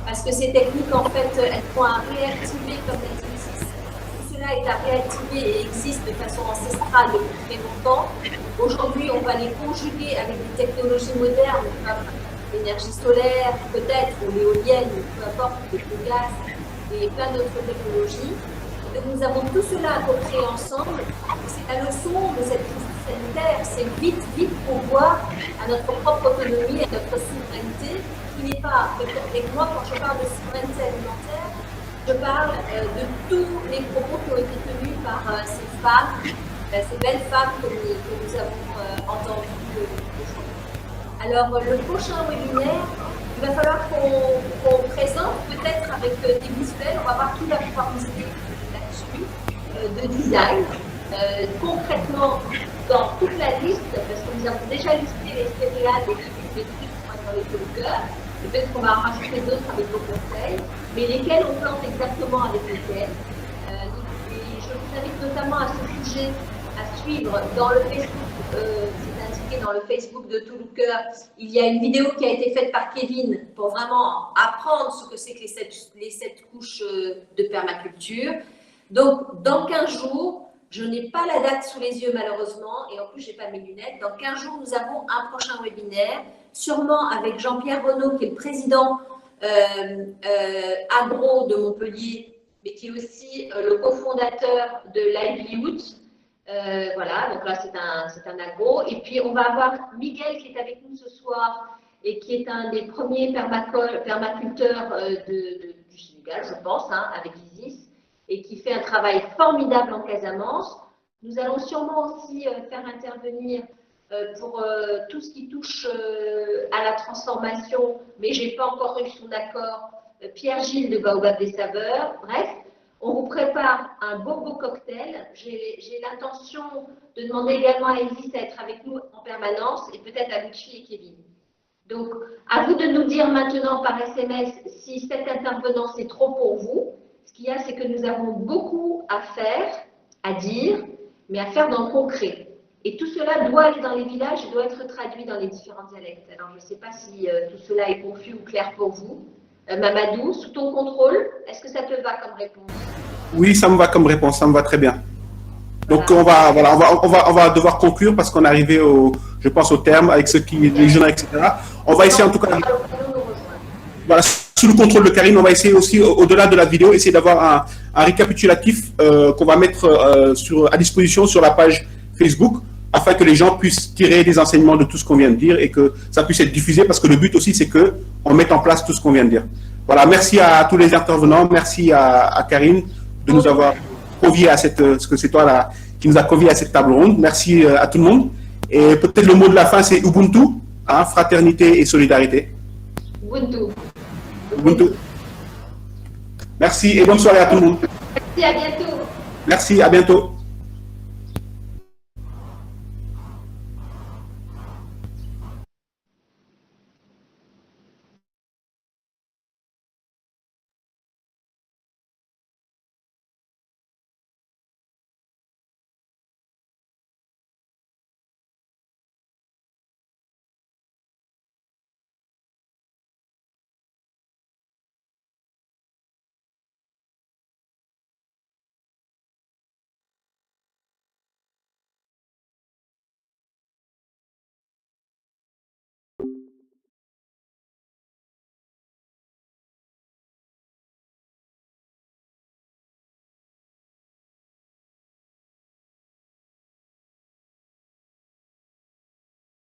Parce que ces techniques, en fait, elles vont à réactiver comme l'exercice. Tout cela est à réactiver et existe de façon ancestrale depuis très longtemps. Aujourd'hui, on va les conjuguer avec des technologies modernes, comme l'énergie solaire, peut-être, ou l'éolienne, peu importe, le gaz et plein d'autres technologies. Donc, nous avons tout cela à co-créer ensemble. C'est la leçon de cette crise sanitaire, c'est vite pourvoir à notre propre autonomie, à notre souveraineté, qui n'est pas, et moi quand je parle de souveraineté alimentaire, je parle de tous les propos qui ont été tenus par ces femmes, ces belles femmes que nous avons entendues aujourd'hui. Alors le prochain webinaire, il va falloir qu'on présente peut-être avec des visuels, on va voir tout la conformité là-dessus, de design, concrètement dans toute la liste, parce que nous avons déjà listé les céréales et les trucs dans les collecteurs, peut-être qu'on va en rajouter d'autres avec vos conseils, mais lesquels on plante exactement avec lesquels. Et je vous invite notamment à ce sujet à suivre dans le Facebook, c'est indiqué dans le Facebook de Tout le Cœur. Il y a une vidéo qui a été faite par Kevin pour vraiment apprendre ce que c'est que les 7 couches de permaculture. Donc, dans 15 jours, je n'ai pas la date sous les yeux malheureusement, et en plus, je n'ai pas mes lunettes. Dans 15 jours, nous avons un prochain webinaire, sûrement avec Jean-Pierre Renaud, qui est le président agro de Montpellier, mais qui est aussi le cofondateur de Livelihood. Voilà, donc là, c'est un agro. Et puis, on va avoir Miguel qui est avec nous ce soir et qui est un des premiers permaculteurs du Sénégal, je pense, hein, avec Isis, et qui fait un travail formidable en Casamance. Nous allons sûrement aussi faire intervenir pour tout ce qui touche à la transformation, mais je n'ai pas encore eu son accord, Pierre-Gilles de Baobab des Saveurs. Bref, on vous prépare un beau cocktail. J'ai l'intention de demander également à Isis à être avec nous en permanence et peut-être à Lucie et Kevin. Donc, à vous de nous dire maintenant par SMS si cette intervenance est trop pour vous. Ce qu'il y a, c'est que nous avons beaucoup à faire, à dire, mais à faire dans le concret. Et tout cela doit aller dans les villages et doit être traduit dans les différents dialectes. Alors, je ne sais pas si tout cela est confus ou clair pour vous. Mamadou, sous ton contrôle, est-ce que ça te va comme réponse? Oui, ça me va comme réponse, ça me va très bien. Donc, voilà. on va devoir conclure parce qu'on est arrivé, je pense, au terme avec les jeunes, etc. On va essayer en tout cas... Voilà, sous le contrôle de Karine, on va essayer aussi, au-delà de la vidéo, essayer d'avoir un récapitulatif qu'on va mettre à disposition sur la page Facebook, afin que les gens puissent tirer des enseignements de tout ce qu'on vient de dire et que ça puisse être diffusé, parce que le but aussi, c'est qu'on mette en place tout ce qu'on vient de dire. Voilà, merci à tous les intervenants, merci à Karine de nous avoir conviés à parce que c'est toi là, qui nous a conviés à cette table ronde. Merci à tout le monde. Et peut-être le mot de la fin, c'est Ubuntu, hein, fraternité et solidarité. Ubuntu. Ubuntu. Merci et bonne soirée à tout le monde. Merci, à bientôt. Merci, à bientôt.